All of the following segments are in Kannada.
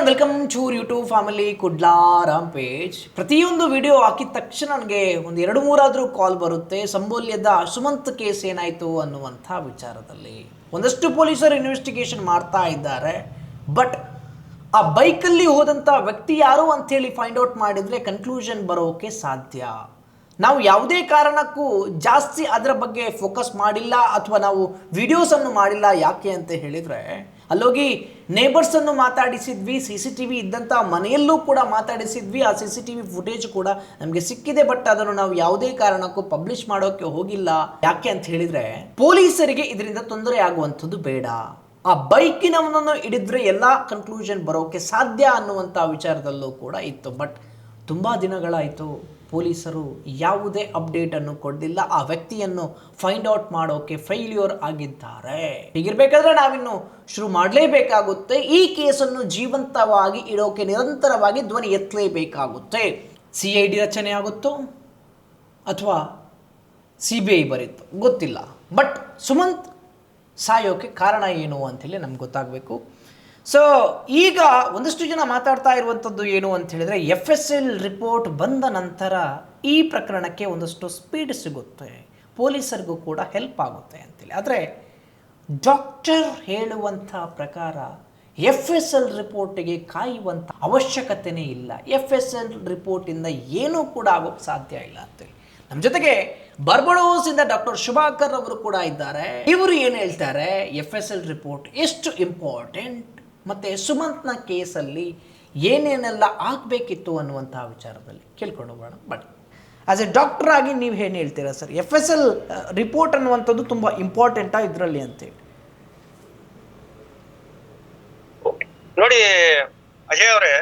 And welcome to YouTube family Kudla Ram page. ಪ್ರತಿಯೊಂದು ವಿಡಿಯೋ ಹಾಕಿದ ತಕ್ಷಣ ನನಗೆ ಒಂದು ಎರಡು ಮೂರಾದರೂ ಕಾಲ್ ಬರುತ್ತೆ. ಸಂಬೋಲ್ಯದ ಸುಮಂತ್ ಕೇಸ್ ಏನಾಯಿತು ಅನ್ನುವಂಥ ವಿಚಾರದಲ್ಲಿ ಒಂದಷ್ಟು ಪೊಲೀಸರು ಇನ್ವೆಸ್ಟಿಗೇಷನ್ ಮಾಡ್ತಾ ಇದ್ದಾರೆ. ಬಟ್ ಆ ಬೈಕಲ್ಲಿ ಹೋದಂಥ ವ್ಯಕ್ತಿ ಯಾರು ಅಂಥೇಳಿ ಫೈಂಡ್ ಔಟ್ ಮಾಡಿದರೆ ಕನ್ಕ್ಲೂಷನ್ ಬರೋಕ್ಕೆ ಸಾಧ್ಯ. ನಾವು ಯಾವುದೇ ಕಾರಣಕ್ಕೂ ಜಾಸ್ತಿ ಅದರ ಬಗ್ಗೆ ಫೋಕಸ್ ಮಾಡಿಲ್ಲ ಅಥವಾ ನಾವು ವಿಡಿಯೋಸನ್ನು ಮಾಡಿಲ್ಲ. ಯಾಕೆ ಅಂತ ಹೇಳಿದರೆ ಅಲ್ಲೋಗಿ ನೇಬರ್ಸನ್ನು ಮಾತಾಡಿಸಿದ್ವಿ, CCTV ಇದ್ದಂಥ ಮನೆಯಲ್ಲೂ ಕೂಡ ಮಾತಾಡಿಸಿದ್ವಿ. ಆ CCTV ಫುಟೇಜ್ ಕೂಡ ನಮಗೆ ಸಿಕ್ಕಿದೆ. ಬಟ್ ಅದನ್ನು ನಾವು ಯಾವುದೇ ಕಾರಣಕ್ಕೂ ಪಬ್ಲಿಷ್ ಮಾಡೋಕ್ಕೆ ಹೋಗಿಲ್ಲ. ಯಾಕೆ ಅಂತ ಹೇಳಿದರೆ ಪೊಲೀಸರಿಗೆ ಇದರಿಂದ ತೊಂದರೆ ಆಗುವಂಥದ್ದು ಬೇಡ. ಆ ಬೈಕಿನವನನ್ನು ಹಿಡಿದ್ರೆ ಎಲ್ಲ ಕನ್ಕ್ಲೂಷನ್ ಬರೋಕ್ಕೆ ಸಾಧ್ಯ ಅನ್ನುವಂಥ ವಿಚಾರದಲ್ಲೂ ಕೂಡ ಇತ್ತು. ಬಟ್ ತುಂಬ ದಿನಗಳಾಯಿತು, ಪೊಲೀಸರು ಯಾವುದೇ ಅಪ್ಡೇಟನ್ನು ಕೊಡಲಿಲ್ಲ. ಆ ವ್ಯಕ್ತಿಯನ್ನು ಫೈಂಡ್ ಔಟ್ ಮಾಡೋಕೆ ಫೇಲ್ಯೂರ್ ಆಗಿದ್ದಾರೆ. ಹೀಗಿರಬೇಕಾದ್ರೆ ನಾವಿನ್ನು ಶುರು ಮಾಡಲೇಬೇಕಾಗುತ್ತೆ. ಈ ಕೇಸನ್ನು ಜೀವಂತವಾಗಿ ಇಡೋಕೆ ನಿರಂತರವಾಗಿ ಧ್ವನಿ ಎತ್ತಲೇಬೇಕಾಗುತ್ತೆ. CID ರಚನೆ ಆಗುತ್ತೋ ಅಥವಾ CBI ಬರೀತೋ ಗೊತ್ತಿಲ್ಲ. ಬಟ್ ಸುಮಂತ್ ಸಾಯೋಕೆ ಕಾರಣ ಏನು ಅಂಥೇಳಿ ನಮ್ಗೆ ಗೊತ್ತಾಗಬೇಕು. ಸೊ ಈಗ ಒಂದಷ್ಟು ಜನ ಮಾತಾಡ್ತಾ ಇರುವಂಥದ್ದು ಏನು ಅಂತ ಹೇಳಿದರೆ, FSL ರಿಪೋರ್ಟ್ ಬಂದ ನಂತರ ಈ ಪ್ರಕರಣಕ್ಕೆ ಒಂದಷ್ಟು ಸ್ಪೀಡ್ ಸಿಗುತ್ತೆ, ಪೊಲೀಸರಿಗೂ ಕೂಡ ಹೆಲ್ಪ್ ಆಗುತ್ತೆ ಅಂತೇಳಿ. ಆದರೆ ಡಾಕ್ಟರ್ ಹೇಳುವಂಥ ಪ್ರಕಾರ FSL ರಿಪೋರ್ಟಿಗೆ ಕಾಯುವಂಥ ಅವಶ್ಯಕತೆಯೇ ಇಲ್ಲ. FSL ರಿಪೋರ್ಟಿಂದ ಏನೂ ಕೂಡ ಆಗೋಕ್ಕೆ ಸಾಧ್ಯ ಇಲ್ಲ ಅಂತೇಳಿ. ನಮ್ಮ ಜೊತೆಗೆ ಬರ್ಬಡೋಸಿಂದ ಡಾಕ್ಟರ್ ಶುಭಾಕರ್ ಅವರು ಕೂಡ ಇದ್ದಾರೆ. ಇವರು ಏನು ಹೇಳ್ತಾರೆ, FSL ರಿಪೋರ್ಟ್ ಎಷ್ಟು ಇಂಪಾರ್ಟೆಂಟ್ ಮತ್ತು ಸುಮಂತ್ನ ಕೇಸಲ್ಲಿ ಏನೇನೆಲ್ಲ ಆಗಬೇಕಿತ್ತು ಅನ್ನುವಂಥ ವಿಚಾರದಲ್ಲಿ ಕೇಳ್ಕೊಂಡು ಹೋಗೋಣ. ಬಟ್ ಆಸ್ ಎ ಡಾಕ್ಟರ್ ಆಗಿ ನೀವು ಏನು ಹೇಳ್ತೀರಾ ಸರ್, FSL ರಿಪೋರ್ಟ್ ಅನ್ನುವಂಥದ್ದು ತುಂಬ ಇಂಪಾರ್ಟೆಂಟಾ ಇದರಲ್ಲಿ ಅಂತೇಳಿ? ನೋಡಿ ಅಜಯ್ ಅವರೇ,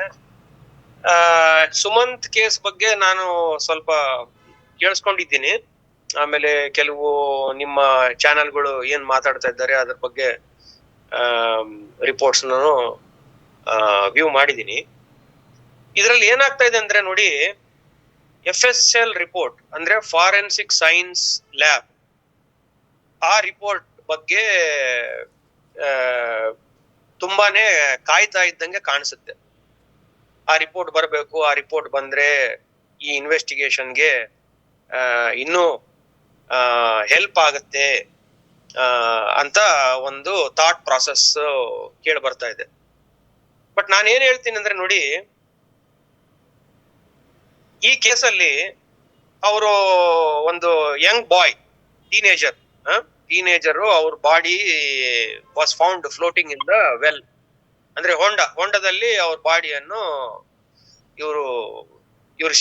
ಸುಮಂತ್ ಕೇಸ್ ಬಗ್ಗೆ ನಾನು ಸ್ವಲ್ಪ ಕೇಳಿಸ್ಕೊಂಡಿದ್ದೀನಿ. ಆಮೇಲೆ ಕೆಲವು ನಿಮ್ಮ ಚಾನೆಲ್ಗಳು ಏನ್ ಮಾತಾಡ್ತಾ ಇದ್ದಾರೆ ಅದ್ರ ಬಗ್ಗೆ ರಿಪೋರ್ಟ್ಸ್ ನಾನು ವ್ಯೂ ಮಾಡಿದ್ದೀನಿ. ಇದರಲ್ಲಿ ಏನಾಗ್ತಾ ಇದೆ ಅಂದ್ರೆ ನೋಡಿ, FSL ರಿಪೋರ್ಟ್ ಅಂದ್ರೆ ಫಾರೆನ್ಸಿಕ್ ಸೈನ್ಸ್ ಲ್ಯಾಬ್, ಆ ರಿಪೋರ್ಟ್ ಬಗ್ಗೆ ತುಂಬಾನೇ ಕಾಯ್ತಾ ಇದ್ದಂಗೆ ಕಾಣಿಸುತ್ತೆ. ಆ ರಿಪೋರ್ಟ್ ಬರಬೇಕು, ಆ ರಿಪೋರ್ಟ್ ಬಂದ್ರೆ ಈ ಇನ್ವೆಸ್ಟಿಗೇಷನ್ಗೆ ಇನ್ನೂ ಹೆಲ್ಪ್ ಆಗುತ್ತೆ ಅಂತ ಒಂದು ಥಾಟ್ ಪ್ರಾಸೆಸ್ ಕೇಳಿ ಬರ್ತಾ ಇದೆ. ಬಟ್ ನಾನು ಏನ್ ಹೇಳ್ತೀನಿ ಅಂದ್ರೆ ನೋಡಿ, ಈ ಕೇಸಲ್ಲಿ ಅವರು ಒಂದು ಯಂಗ್ ಬಾಯ್, ಟೀನೇಜರು, ಅವ್ರ body was found floating in the well, ಅಂದ್ರೆ ಹೊಂಡದಲ್ಲಿ ಅವ್ರ ಬಾಡಿಯನ್ನು ಇವರು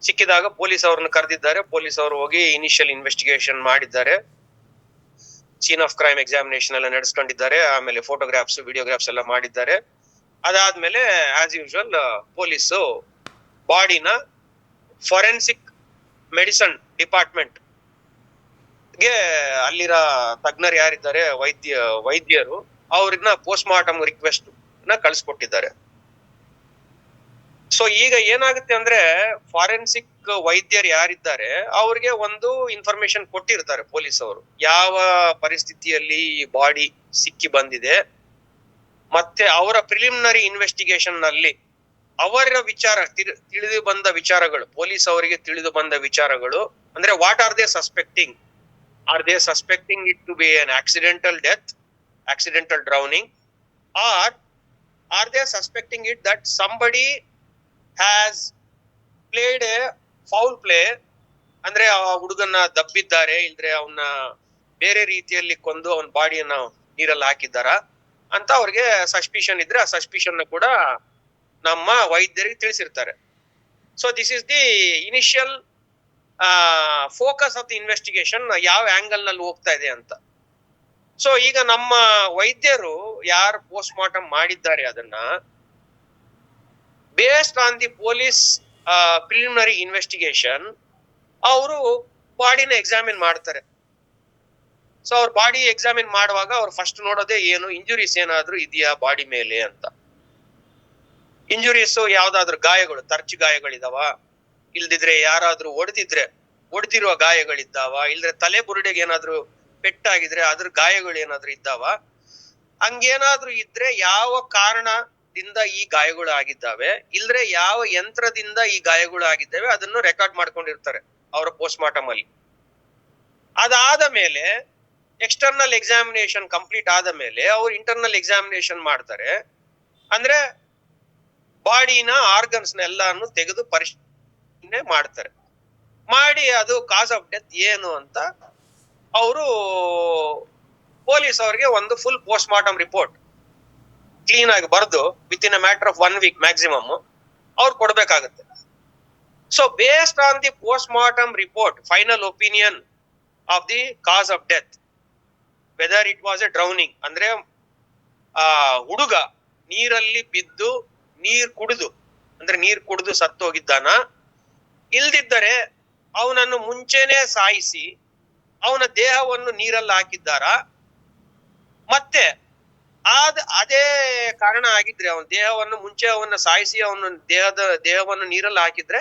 ಸಿಕ್ಕಿದಾಗ ಪೊಲೀಸ್ ಅವ್ರನ್ನ ಕರೆದಿದ್ದಾರೆ. ಪೊಲೀಸ್ ಅವರು ಹೋಗಿ ಇನಿಷಿಯಲ್ ಇನ್ವೆಸ್ಟಿಗೇಷನ್ ಮಾಡಿದ್ದಾರೆ, ಸೀನ್ ಆಫ್ ಕ್ರೈಮ್ ಎಕ್ಸಾಮಿನೇಷನ್ ಎಲ್ಲ ನಡೆಸ್ಕೊಂಡಿದ್ದಾರೆ, ಆಮೇಲೆ ಫೋಟೋಗ್ರಾಫ್ಸ್ ವಿಡಿಯೋಗ್ರಾಫ್ಸ್ ಎಲ್ಲ ಮಾಡಿದ್ದಾರೆ. ಅದಾದ್ಮೇಲೆ ಆಸ್ ಯೂಶುವಲ್ ಪೊಲೀಸು ಬಾಡಿನ ಫಾರೆನ್ಸಿಕ್ ಮೆಡಿಸನ್ ಡಿಪಾರ್ಟ್ಮೆಂಟ್ ಗೆ, ಅಲ್ಲಿರೋ ತಜ್ಞರು ಯಾರಿದ್ದಾರೆ ವೈದ್ಯರು, ಅವ್ರನ್ನ ಪೋಸ್ಟ್ ಮಾರ್ಟಮ್ ರಿಕ್ವೆಸ್ಟ್ ನ ಕಳಿಸ್ಕೊಟ್ಟಿದ್ದಾರೆ. ಸೊ ಈಗ ಏನಾಗುತ್ತೆ ಅಂದ್ರೆ, ಫಾರೆನ್ಸಿಕ್ ವೈದ್ಯರು ಯಾರಿದ್ದಾರೆ ಅವ್ರಿಗೆ ಒಂದು ಇನ್ಫಾರ್ಮೇಶನ್ ಕೊಟ್ಟಿರ್ತಾರೆ ಪೊಲೀಸ್ ಅವರು, ಯಾವ ಪರಿಸ್ಥಿತಿಯಲ್ಲಿ ಈ ಬಾಡಿ ಸಿಕ್ಕಿ ಬಂದಿದೆ, ಮತ್ತೆ ಅವರ ಪ್ರಿಲಿಮಿನರಿ ಇನ್ವೆಸ್ಟಿಗೇಷನ್ ನಲ್ಲಿ ಅವರ ವಿಚಾರ ತಿಳಿದು ಬಂದ ವಿಚಾರಗಳು, ಪೊಲೀಸ್ ಅವರಿಗೆ ತಿಳಿದು ಬಂದ ವಿಚಾರಗಳು ಅಂದ್ರೆ, what are they suspecting? Are they suspecting it to be an accidental death, accidental drowning, or are they suspecting it that somebody has played a foul play, ಅಂದ್ರೆ ಆ ಹುಡುಗನ್ನ ದಬ್ಬಿದ್ದಾರೆ, ಇಲ್ದ್ರೆ ಅವನ್ನ ಬೇರೆ ರೀತಿಯಲ್ಲಿ ಕೊಂದು ಅವನ ಬಾಡಿಯನ್ನ ನೀರಲ್ಲಿ ಹಾಕಿದ್ದಾರ ಅಂತ ಅವ್ರಿಗೆ ಸಸ್ಪಿಷನ್ ಇದ್ರೆ, ಆ ಸಸ್ಪಿಷನ್ ಕೂಡ ನಮ್ಮ ವೈದ್ಯರಿಗೆ ತಿಳಿಸಿರ್ತಾರೆ. So this is the initial focus of the investigation, ಯಾವ ಆಂಗಲ್ ನಲ್ಲಿ ಹೋಗ್ತಾ ಇದೆ ಅಂತ. ಸೊ ಈಗ ನಮ್ಮ ವೈದ್ಯರು ಯಾರು ಪೋಸ್ಟ್ ಮಾರ್ಟಮ್ ಮಾಡಿದ್ದಾರೆ ಅದನ್ನ based on the police preliminary investigation ಅವರು ಬಾಡಿನ ಎಕ್ಸಾಮಿನ್ ಮಾಡ್ತಾರೆ. ಸೊ ಅವ್ರ ಬಾಡಿ ಎಕ್ಸಾಮಿನ್ ಮಾಡುವಾಗ ಅವ್ರು ಫಸ್ಟ್ ನೋಡೋದೇ ಏನು, ಇಂಜುರೀಸ್ ಏನಾದ್ರು ಇದೆಯಾ ಬಾಡಿ ಮೇಲೆ ಅಂತ. ಇಂಜುರೀಸ್ ಯಾವ್ದಾದ್ರು ಗಾಯಗಳು, ತರ್ಚು ಗಾಯಗಳಿದಾವ, ಇಲ್ದಿದ್ರೆ ಯಾರಾದ್ರೂ ಹೊಡೆದಿರುವ ಗಾಯಗಳಿದ್ದಾವ, ಇಲ್ದ್ರೆ ತಲೆ ಬುರುಡೆಗೆ ಏನಾದ್ರು ಪೆಟ್ಟಾಗಿದ್ರೆ ಅದ್ರ ಗಾಯಗಳು ಏನಾದ್ರು ಇದ್ದಾವ, ಹಂಗೇನಾದ್ರೂ ಇದ್ರೆ ಯಾವ ಕಾರಣ ಕಾರಣದಿಂದ ಈ ಗಾಯಗಳು ಆಗಿದ್ದಾವೆ, ಇಲ್ದ್ರೆ ಯಾವ ಯಂತ್ರದಿಂದ ಈ ಗಾಯಗಳು ಆಗಿದ್ದಾವೆ ಅದನ್ನು ರೆಕಾರ್ಡ್ ಮಾಡ್ಕೊಂಡಿರ್ತಾರೆ ಅವರ ಪೋಸ್ಟ್ ಮಾರ್ಟಮ್ ಅಲ್ಲಿ. ಅದಾದ ಮೇಲೆ ಎಕ್ಸ್ಟರ್ನಲ್ ಎಕ್ಸಾಮಿನೇಷನ್ ಕಂಪ್ಲೀಟ್ ಆದ ಮೇಲೆ ಅವ್ರು ಇಂಟರ್ನಲ್ ಎಕ್ಸಾಮಿನೇಷನ್ ಮಾಡ್ತಾರೆ. ಅಂದ್ರೆ ಬಾಡಿನ ಆರ್ಗನ್ಸ್ ಎಲ್ಲಾನು ತೆಗೆದು ಪರಿಶೀಲನೆ ಮಾಡ್ತಾರೆ. ಮಾಡಿ ಅದು ಕಾಸ್ ಆಫ್ ಡೆತ್ ಏನು ಅಂತ ಅವರು ಪೊಲೀಸ್ ಅವರಿಗೆ ಒಂದು full post mortem report clean ಆಗಿ ಬರೆದು within a matter of 1 week maximum ಅವ್ರು ಕೊಡ್ಬೇಕಾಗತ್ತೆ. So based on the post mortem report, final opinion of the cause of death, whether it was a drowning, ಅಂದ್ರೆ ಆ ಹುಡುಗ ನೀರಲ್ಲಿ ಬಿದ್ದು ನೀರ್ ಕುಡಿದು ಸತ್ತೋಗಿದ್ದಾನ, ಇಲ್ದಿದ್ದರೆ ಅವನನ್ನು ಮುಂಚೆನೆ ಸಾಯಿಸಿ ಅವನ ದೇಹವನ್ನು ನೀರಲ್ಲಿ ಹಾಕಿದ್ದಾರ, ಮತ್ತೆ ಅದೇ ಕಾರಣ ಆಗಿದ್ರೆ ಅವನ ದೇಹವನ್ನು ಮುಂಚೆ ಅವನ್ನ ಸಾಯಿಸಿ ಅವನ ದೇಹವನ್ನು ನೀರಲ್ಲಿ ಹಾಕಿದ್ರೆ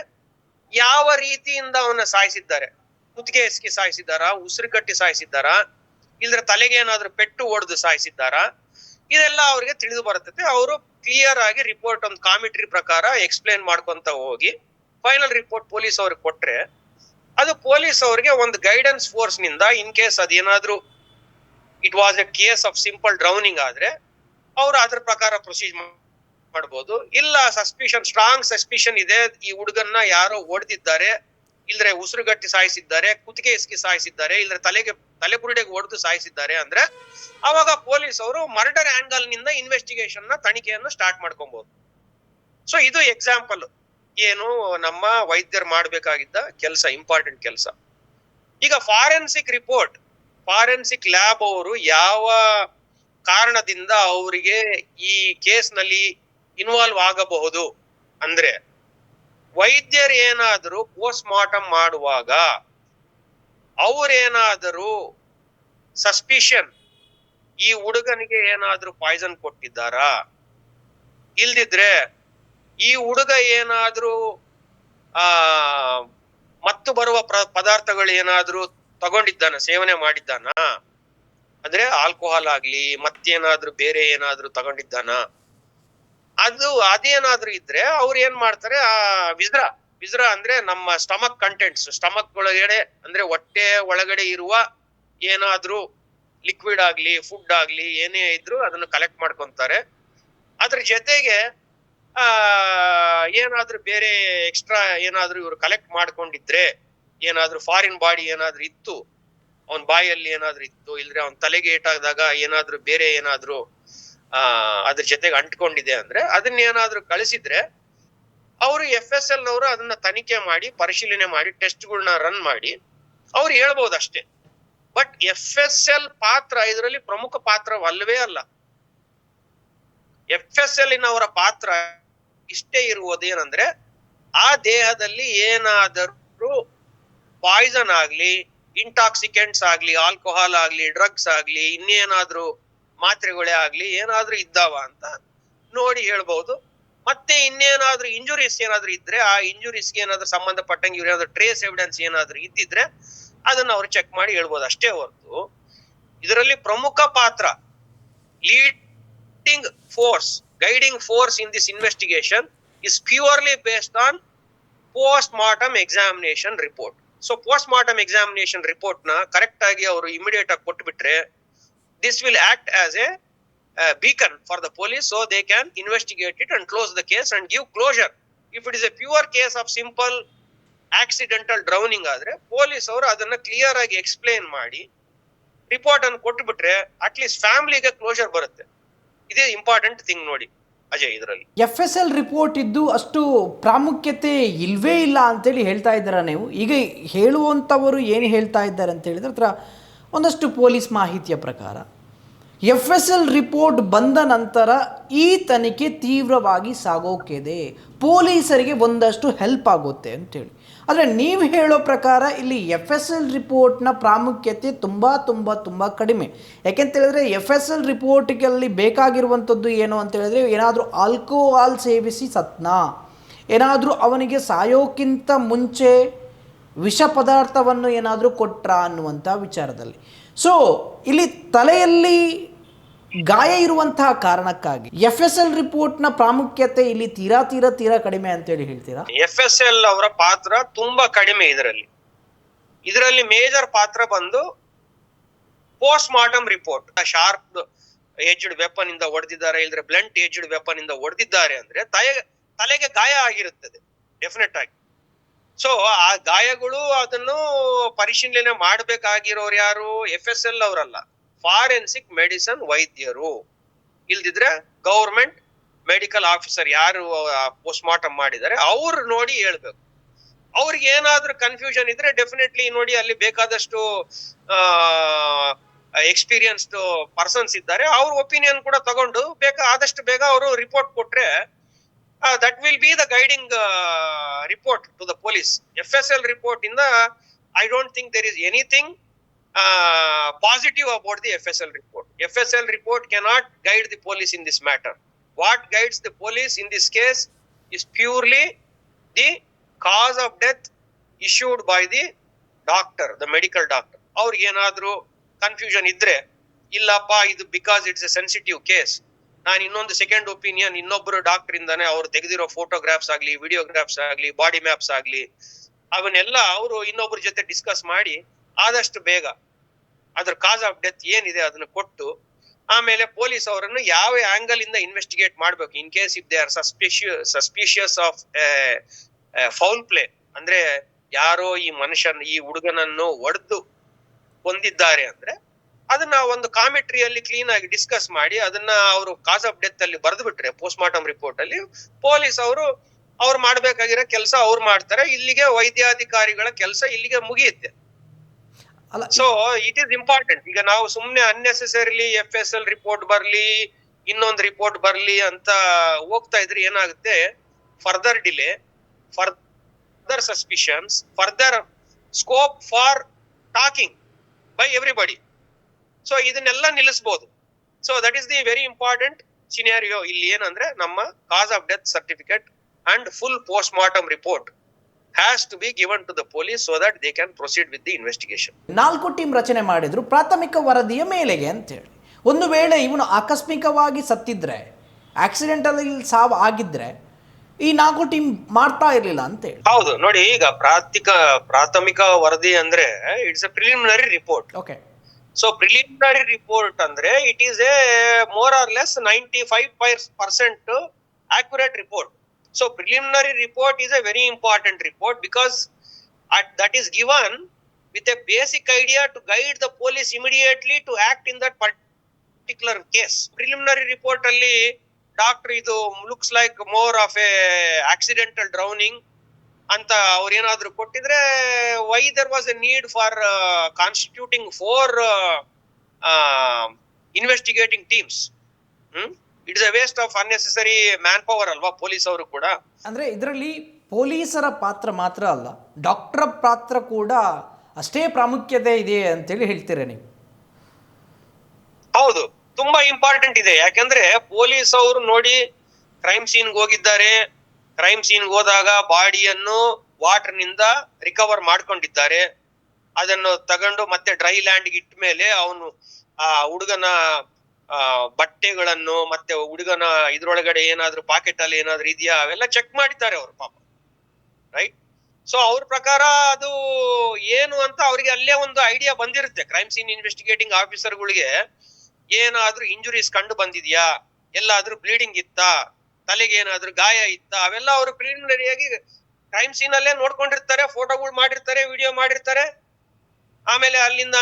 ಯಾವ ರೀತಿಯಿಂದ ಅವನ್ನ ಸಾಯಿಸಿದ್ದಾರೆ, ಕುತ್ತಿಗೆ ಎಸ್ಕಿ ಸಾಯಿಸಿದ್ದಾರ, ಉಸಿರುಗಟ್ಟಿ ಸಾಯಿಸಿದ್ದಾರ, ಇಲ್ದ್ರೆ ತಲೆಗೆ ಏನಾದ್ರು ಪೆಟ್ಟು ಹೊಡೆದು ಸಾಯಿಸಿದ್ದಾರ, ಇದೆಲ್ಲ ಅವ್ರಿಗೆ ತಿಳಿದು ಬರುತ್ತದೆ. ಅವರು ಕ್ಲಿಯರ್ ಆಗಿ ರಿಪೋರ್ಟ್ ಒಂದು ಕಾಮಿಟ್ರಿ ಪ್ರಕಾರ ಎಕ್ಸ್ಪ್ಲೇನ್ ಮಾಡ್ಕೊಂತ ಹೋಗಿ ಫೈನಲ್ ರಿಪೋರ್ಟ್ ಪೊಲೀಸ್ ಅವ್ರಿಗೆ ಕೊಟ್ರೆ ಅದು ಪೊಲೀಸ್ ಅವ್ರಿಗೆ ಒಂದು ಗೈಡೆನ್ಸ್ ಫೋರ್ಸ್ ನಿಂದ ಇನ್ ಕೇಸ್ ಅದೇನಾದ್ರೂ it was a case of simple drowning ಆದ್ರೆ ಅವ್ರು ಅದ್ರ ಪ್ರಕಾರ ಪ್ರೊಸೀಜ್ ಮಾಡ್ಬೋದು. ಇಲ್ಲ ಸ್ಟ್ರಾಂಗ್ ಸಸ್ಪಿಷನ್ ಇದೆ, ಈ ಹುಡುಗನ್ನ ಯಾರೋ ಹೊಡೆದಿದ್ದಾರೆ, ಇಲ್ದ್ರೆ ಉಸಿರುಗಟ್ಟಿ ಸಾಯಿಸಿದ್ದಾರೆ, ಕುತ್ತಿಗೆ ಎಸ್ಕಿ ಸಾಯಿಸಿದ್ದಾರೆ, ಇಲ್ದ್ರೆ ತಲೆಬುರುಡೆಗೆ ಹೊಡೆದು ಸಾಯಿಸಿದ್ದಾರೆ ಅಂದ್ರೆ ಅವಾಗ ಪೊಲೀಸ್ ಅವರು ಮರ್ಡರ್ ಆಂಗಲ್ ನಿಂದ ಇನ್ವೆಸ್ಟಿಗೇಷನ್ ತನಿಖೆಯನ್ನು ಸ್ಟಾರ್ಟ್ ಮಾಡ್ಕೊಬಹುದು. ಸೊ ಇದು ಎಕ್ಸಾಂಪಲ್ ಏನು ನಮ್ಮ ವೈದ್ಯರು ಮಾಡ್ಬೇಕಾಗಿದ್ದ ಕೆಲಸ, ಇಂಪಾರ್ಟೆಂಟ್ ಕೆಲಸ. ಈಗ ಫಾರೆನ್ಸಿಕ್ ಲ್ಯಾಬ್ ಅವರು ಯಾವ ಕಾರಣದಿಂದ ಅವರಿಗೆ ಈ ಕೇಸ್ ನಲ್ಲಿ ಇನ್ವಾಲ್ವ್ ಆಗಬಹುದು ಅಂದ್ರೆ, ವೈದ್ಯರು ಏನಾದರೂ ಪೋಸ್ಟ್ ಮಾರ್ಟಮ್ ಮಾಡುವಾಗ ಅವ್ರೇನಾದರೂ ಸಸ್ಪಿಷನ್ ಈ ಹುಡುಗನಿಗೆ ಏನಾದ್ರೂ ಪಾಯ್ಸನ್ ಕೊಟ್ಟಿದ್ದಾರಾ, ಇಲ್ದಿದ್ರೆ ಈ ಹುಡುಗ ಏನಾದ್ರೂ ಮತ್ತು ಬರುವ ಪದಾರ್ಥಗಳು ಏನಾದ್ರೂ ತಗೊಂಡಿದ್ದಾನ, ಸೇವನೆ ಮಾಡಿದ್ದಾನ, ಅಂದ್ರೆ ಆಲ್ಕೋಹಾಲ್ ಆಗ್ಲಿ ಮತ್ತೇನಾದ್ರೂ ಬೇರೆ ಏನಾದ್ರೂ ತಗೊಂಡಿದ್ದಾನ, ಅದೇನಾದ್ರೂ ಇದ್ರೆ ಅವ್ರು ಏನ್ ಮಾಡ್ತಾರೆ, ಆ ವಿಸ್ರ ಅಂದ್ರೆ ನಮ್ಮ ಸ್ಟಮಕ್ ಕಂಟೆಂಟ್ಸ್, ಸ್ಟಮಕ್ ಒಳಗಡೆ ಅಂದ್ರೆ ಹೊಟ್ಟೆ ಒಳಗಡೆ ಇರುವ ಏನಾದ್ರೂ ಲಿಕ್ವಿಡ್ ಆಗ್ಲಿ ಫುಡ್ ಆಗ್ಲಿ ಏನೇ ಇದ್ರು ಅದನ್ನು ಕಲೆಕ್ಟ್ ಮಾಡ್ಕೊಂತಾರೆ. ಅದ್ರ ಜೊತೆಗೆ ಏನಾದ್ರೂ ಬೇರೆ ಎಕ್ಸ್ಟ್ರಾ ಏನಾದ್ರೂ ಇವ್ರು ಕಲೆಕ್ಟ್ ಮಾಡ್ಕೊಂಡಿದ್ರೆ, ಏನಾದ್ರೂ ಫಾರಿನ್ ಬಾಡಿ ಏನಾದ್ರೂ ಇತ್ತು, ಅವನ್ ಬಾಯಲ್ಲಿ ಏನಾದ್ರೂ ಇತ್ತು, ಇಲ್ದ್ರೆ ಅವನ್ ತಲೆಗೆ ಏಟಾದಾಗ ಏನಾದ್ರೂ ಬೇರೆ ಏನಾದ್ರೂ ಅದ್ರ ಜೊತೆಗೆ ಅಂಟ್ಕೊಂಡಿದೆ ಅಂದ್ರೆ ಅದನ್ನೇನಾದ್ರೂ ಕಳಿಸಿದ್ರೆ ಅವರು FSL ನವರು ಅದನ್ನ ತನಿಖೆ ಮಾಡಿ ಪರಿಶೀಲನೆ ಮಾಡಿ ಟೆಸ್ಟ್ಗಳನ್ನ ರನ್ ಮಾಡಿ ಅವ್ರು ಹೇಳ್ಬೋದು ಅಷ್ಟೇ. ಬಟ್ FSL ಪಾತ್ರ ಇದರಲ್ಲಿ ಪ್ರಮುಖ ಪಾತ್ರವಲ್ಲವೇ ಅಲ್ಲ. FSL ಅವರ ಪಾತ್ರ ಇಷ್ಟೇ ಇರುವುದೇನಂದ್ರೆ, ಆ ದೇಹದಲ್ಲಿ ಏನಾದರೂ ಪಾಯ್ಸನ್ ಆಗ್ಲಿ, ಇಂಟಾಕ್ಸಿಕೆಂಟ್ಸ್ ಆಗ್ಲಿ, ಆಲ್ಕೋಹಾಲ್ ಆಗ್ಲಿ, ಡ್ರಗ್ಸ್ ಆಗ್ಲಿ, ಇನ್ನೇನಾದ್ರೂ ಮಾತ್ರೆಗಳೇ ಆಗ್ಲಿ ಏನಾದ್ರೂ ಇದ್ದಾವ ಅಂತ ನೋಡಿ ಹೇಳ್ಬಹುದು. ಮತ್ತೆ ಇನ್ನೇನಾದ್ರೂ ಇಂಜುರೀಸ್ ಏನಾದ್ರೂ ಇದ್ರೆ ಆ ಇಂಜುರೀಸ್ಗೆ ಏನಾದ್ರೂ ಸಂಬಂಧಪಟ್ಟಂಗೆ ಇವ್ರೇನಾದ್ರೂ ಟ್ರೇಸ್ ಎವಿಡೆನ್ಸ್ ಏನಾದ್ರೂ ಇದ್ದಿದ್ರೆ ಅದನ್ನ ಅವ್ರು ಚೆಕ್ ಮಾಡಿ ಹೇಳ್ಬೋದು ಅಷ್ಟೇ ಹೊರತು ಇದರಲ್ಲಿ ಪ್ರಮುಖ ಪಾತ್ರ guiding force in this investigation is purely based on post mortem examination report. So post mortem examination report ನ ಕರೆಕ್ಟ್ ಆಗಿ ಅವರು ಇಮಿಡಿಯೇಟ್ ಆಗಿ ಕೊಟ್ಬಿಟ್ರೆ this will act as a beacon for the police so they can investigate it and close the case and give closure. If it is a pure case of simple accidental drowning ಆದ್ರೆ ಪೊಲೀಸ್ ಅವರು ಅದನ್ನ ಕ್ಲಿಯರ್ ಆಗಿ ಎಕ್ಸ್ಪ್ಲೇನ್ ಮಾಡಿ ರಿಪೋರ್ಟ್ ಅನ್ನು ಕೊಟ್ಟುಬಿಟ್ರೆ ಅಟ್ಲೀಸ್ಟ್ ಫ್ಯಾಮಿಲಿಗೆ ಕ್ಲೋಜರ್ ಬರುತ್ತೆ. ಇದೇ ಇಂಪಾರ್ಟೆಂಟ್ ಥಿಂಗ್ ನೋಡಿ ಅಜಯ್. ಇದರಲ್ಲಿ FSL ರಿಪೋರ್ಟ್ ಇದ್ದು ಅಷ್ಟು ಪ್ರಾಮುಖ್ಯತೆ ಇಲ್ವೇ ಇಲ್ಲ ಅಂತೇಳಿ ಹೇಳ್ತಾ ಇದ್ದೀರಾ ನೀವು. ಈಗ ಹೇಳುವಂಥವರು ಏನು ಹೇಳ್ತಾ ಇದ್ದಾರೆ ಅಂತ ಹೇಳಿದ್ರೆ, ಹತ್ರ ಒಂದಷ್ಟು ಪೊಲೀಸ್ ಮಾಹಿತಿಯ ಪ್ರಕಾರ FSL ರಿಪೋರ್ಟ್ ಬಂದ ನಂತರ ಈ ತನಿಖೆ ತೀವ್ರವಾಗಿ ಸಾಗೋಕ್ಕಿದೆ, ಪೊಲೀಸರಿಗೆ ಒಂದಷ್ಟು ಹೆಲ್ಪ್ ಆಗುತ್ತೆ ಅಂತೇಳಿ. ಆದರೆ ನೀವು ಹೇಳೋ ಪ್ರಕಾರ ಇಲ್ಲಿ FSL ರಿಪೋರ್ಟ್ನ ಪ್ರಾಮುಖ್ಯತೆ ತುಂಬ ಕಡಿಮೆ. ಯಾಕೆಂತೇಳಿದ್ರೆ FSL ರಿಪೋರ್ಟಿಗಲ್ಲಿ ಬೇಕಾಗಿರುವಂಥದ್ದು ಏನು ಅಂತೇಳಿದ್ರೆ, ಏನಾದರೂ ಆಲ್ಕೋಹಾಲ್ ಸೇವಿಸಿ ಸತ್ನಾ, ಏನಾದರೂ ಅವನಿಗೆ ಸಾಯೋಕ್ಕಿಂತ ಮುಂಚೆ ವಿಷ ಪದಾರ್ಥವನ್ನು ಏನಾದರೂ ಕೊಟ್ರಾ ಅನ್ನುವಂಥ ವಿಚಾರದಲ್ಲಿ. ಸೊ ಇಲ್ಲಿ ತಲೆಯಲ್ಲಿ ಗಾಯ ಇರುವಂತಹ ಕಾರಣಕ್ಕಾಗಿ FSL ರಿಪೋರ್ಟ್ನ ಪ್ರಾಮುಖ್ಯತೆ ಇಲ್ಲಿ ತೀರಾ ಕಡಿಮೆ ಅಂತೇಳಿ ಹೇಳ್ತೀರಾ? FSL ಅವರ ಪಾತ್ರ ತುಂಬಾ ಕಡಿಮೆ ಇದರಲ್ಲಿ ಮೇಜರ್ ಪಾತ್ರ ಬಂದು post mortem report. Sharp aged weapon ಇಂದ ಹೊಡೆದಿದ್ದಾರೆ, ಇಲ್ಲದ್ರೆ ಬ್ಲಂಟ್ ಏಜ್ಡ್ ವೆಪನ್ ಇಂದ ಹೊಡೆದಿದ್ದಾರೆ ಅಂದ್ರೆ ತಲೆಗೆ ಗಾಯ ಆಗಿರುತ್ತದೆ ಡೆಫಿನೆಟ್ ಆಗಿ. ಸೊ ಆ ಗಾಯಗಳು ಅದನ್ನು ಪರಿಶೀಲನೆ ಮಾಡಬೇಕಾಗಿರೋರು ಯಾರು? FSL ಅವರಲ್ಲ, ಫಾರೆನ್ಸಿಕ್ ಮೆಡಿಸಿನ್ ವೈದ್ಯರು. ಇಲ್ದಿದ್ರೆ ಗೌರ್ಮೆಂಟ್ ಮೆಡಿಕಲ್ ಆಫೀಸರ್ ಯಾರು ಪೋಸ್ಟ್ ಮಾರ್ಟಮ್ ಮಾಡಿದ್ದಾರೆ ಅವ್ರು ನೋಡಿ ಹೇಳ್ಬೇಕು. ಅವ್ರಿಗೆ ಏನಾದ್ರೂ ಕನ್ಫ್ಯೂಷನ್ ಇದ್ರೆ ಡೆಫಿನೆಟ್ಲಿ ನೋಡಿ ಅಲ್ಲಿ ಬೇಕಾದಷ್ಟು ಎಕ್ಸ್ಪೀರಿಯನ್ಸ್ಡ್ ಪರ್ಸನ್ಸ್ ಇದ್ದಾರೆ, ಅವ್ರ ಒಪಿನಿಯನ್ ಕೂಡ ತಗೊಂಡು ಆದಷ್ಟು ಬೇಗ ಅವರು ರಿಪೋರ್ಟ್ ಕೊಟ್ರೆ that will be the guiding report to the police. FSL report in the I don't think there is anything positive about the FSL report. FSL report cannot guide the police in this matter. What guides the police in this case is purely the cause of death issued by the doctor, the medical doctor. ಅವ್ರಿಗೆ ಏನಾದ್ರೂ ಕನ್ಫ್ಯೂಷನ್ ಇದ್ರೆ ಇಲ್ಲಪ್ಪ ಇದು because it's A sensitive case, ನಾನು ಇನ್ನೊಂದು ಸೆಕೆಂಡ್ ಒಪಿನಿಯನ್ ಇನ್ನೊಬ್ರು ಡಾಕ್ಟರ್ ಇಂದಾನೆ ಅವ್ರು ತೆಗೆದಿರೋ ಫೋಟೋಗ್ರಾಫ್ಸ್ ಆಗ್ಲಿ, ವಿಡಿಯೋಗ್ರಾಫ್ಸ್ ಆಗ್ಲಿ, ಬಾಡಿ ಮ್ಯಾಪ್ಸ್ ಆಗ್ಲಿ, ಅವನ್ನೆಲ್ಲ ಅವರು ಇನ್ನೊಬ್ರ ಜೊತೆ ಡಿಸ್ಕಸ್ ಮಾಡಿ ಆದಷ್ಟು ಬೇಗ ಅದ್ರ ಕಾಸ್ ಆಫ್ ಡೆತ್ ಏನಿದೆ ಅದನ್ನ ಕೊಟ್ಟು ಆಮೇಲೆ ಪೊಲೀಸ್ ಅವರನ್ನು ಯಾವ ಆಂಗಲ್ ಇಂದ ಇನ್ವೆಸ್ಟಿಗೇಟ್ ಮಾಡ್ಬೇಕು. In case if they are suspicious of foul play, ಅಂದ್ರೆ ಯಾರೋ ಈ ಹುಡುಗನನ್ನು ಒಡೆದು ಕೊಂದಿದ್ದಾರೆ ಅಂದ್ರೆ ಅದನ್ನ ಒಂದು ಕಾಮೆಂಟ್ರಿಯಲ್ಲಿ ಕ್ಲೀನ್ ಆಗಿ ಡಿಸ್ಕಸ್ ಮಾಡಿ ಅದನ್ನ ಅವರು ಕಾಸ್ ಆಫ್ ಡೆತ್ ಅಲ್ಲಿ ಬರೆದು ಬಿಟ್ರೆ ಪೋಸ್ಟ್ ಮಾರ್ಟಮ್ ರಿಪೋರ್ಟ್ ಅಲ್ಲಿ ಪೊಲೀಸ್ ಅವ್ರು ಮಾಡ್ಬೇಕಾಗಿರೋ ಕೆಲಸ ಅವ್ರು ಮಾಡ್ತಾರೆ. ಇಲ್ಲಿಗೆ ವೈದ್ಯಾಧಿಕಾರಿಗಳ ಕೆಲಸ ಇಲ್ಲಿಗೆ ಮುಗಿಯುತ್ತೆ. So it is important. ಈಗ ನಾವು ಸುಮ್ನೆ ಅನ್ನೆಸೆಸರಿಲಿ FSL ರಿಪೋರ್ಟ್ ಬರ್ಲಿ, ಇನ್ನೊಂದು ರಿಪೋರ್ಟ್ ಬರ್ಲಿ ಅಂತ ಹೋಗ್ತಾ ಇದ್ರೆ ಏನಾಗುತ್ತೆ, further delay, further suspicions, further scope for talking by everybody. So ಇದನ್ನೆಲ್ಲ ನಿಲ್ಲಿಸಬಹುದು. So that is the very important scenario. ಇಲ್ಲಿ ಏನಂದ್ರೆ ನಮ್ಮ cause of death certificate and full post mortem report has to be given to the police so that they can proceed with the investigation. 4 team ರಚನೆ ಮಾಡಿದ್ರು ಪ್ರಾಥಮಿಕ ವರದಿಯ ಮೇಲೆಗೆ ಅಂತ ಹೇಳಿ. ಒಂದು ವೇಳೆ ಇವನು ಆಕಸ್ಮಿಕವಾಗಿ ಸತ್ತಿದ್ರೆ, ಆಕ್ಸಿಡೆಂಟಲ್ ಸಾವು ಆಗಿದ್ರೆ ಈ 4 ಟೀಮ್ ಮಾಡ್ತಾ ಇರ್ಲಿಲ್ಲ ಅಂತ ಹೇಳಿ. ಹೌದು ನೋಡಿ, ಈಗ ಪ್ರಾಥಮಿಕ ವರದಿ ಅಂದ್ರೆ it's a preliminary report. Okay. So preliminary report ಅಂದ್ರೆ it is a more or less 95% accurate report. So preliminary report is a very important report because that is given with a basic idea to guide the police immediately to act in that particular case. Preliminary report alli doctor idu looks like more of a accidental drowning ಅಂತ ಅವ್ರು ಏನಾದ್ರು ಕೊಟ್ಟಿದ್ರೆ why there was a need for constituting 4 investigating teams. It is a waste of unnecessary manpower ಅಲ್ವಾ ಪೊಲೀಸ್ ಅವರು ಕೂಡ. ಅಂದ್ರೆ ಇದರಲ್ಲಿ ಪೊಲೀಸರ ಪಾತ್ರ ಮಾತ್ರ ಅಲ್ಲ, ಡಾಕ್ಟರ್ ಪಾತ್ರ ಕೂಡ ಅಷ್ಟೇ ಪ್ರಾಮುಖ್ಯತೆ ಇದೆ ಅಂತೇಳಿ ಹೇಳ್ತೀರಾ ನೀವು? ಹೌದು, ತುಂಬಾ ಇಂಪಾರ್ಟೆಂಟ್ ಇದೆ. ಯಾಕಂದ್ರೆ ಪೊಲೀಸ್ ಅವರು ನೋಡಿ ಕ್ರೈಮ್ ಸೀನ್ಗೆ ಹೋಗಿದ್ದಾರೆ, ಕ್ರೈಮ್ ಸೀನ್ಗೆ ಹೋದಾಗ ಬಾಡಿಯನ್ನು ವಾಟರ್ ನಿಂದ ರಿಕವರ್ ಮಾಡ್ಕೊಂಡಿದ್ದಾರೆ. ಅದನ್ನು ತಗೊಂಡು ಮತ್ತೆ ಡ್ರೈ ಲ್ಯಾಂಡ್ಗೆ ಇಟ್ಟ ಮೇಲೆ ಅವನು ಆ ಹುಡುಗನ ಬಟ್ಟೆಗಳನ್ನು ಮತ್ತೆ ಹುಡುಗನ ಇದ್ರೊಳಗಡೆ ಏನಾದ್ರು ಪಾಕೆಟ್ ಅಲ್ಲಿ ಏನಾದ್ರು ಇದೆಯಾ ಅವೆಲ್ಲ ಚೆಕ್ ಮಾಡಿದ್ದಾರೆ ಅವ್ರು ಪಾಪ, ರೈಟ್? ಸೊ ಅವ್ರ ಪ್ರಕಾರ ಅದು ಏನು ಅಂತ ಅವ್ರಿಗೆ ಅಲ್ಲೇ ಒಂದು ಐಡಿಯಾ ಬಂದಿರುತ್ತೆ. ಕ್ರೈಮ್ ಸೀನ್ ಇನ್ವೆಸ್ಟಿಗೇಟಿಂಗ್ ಆಫೀಸರ್ಗಳಿಗೆ ಏನಾದ್ರೂ ಇಂಜುರೀಸ್ ಕಂಡು ಬಂದಿದ್ಯಾ, ಎಲ್ಲಾದ್ರೂ ಬ್ಲೀಡಿಂಗ್ ಇತ್ತಾ, ತಲೆಗೆ ಏನಾದ್ರೂ ಗಾಯ ಇತ್ತಾ, ಅವೆಲ್ಲ ಅವರು ಪ್ರಿಲಿಮಿನರಿಯಾಗಿ ಕ್ರೈಮ್ ಸೀನ್ ಅಲ್ಲೇ ನೋಡ್ಕೊಂಡಿರ್ತಾರೆ, ಫೋಟೋಗಳು ಮಾಡಿರ್ತಾರೆ, ವಿಡಿಯೋ ಮಾಡಿರ್ತಾರೆ. ಆಮೇಲೆ ಅಲ್ಲಿಂದ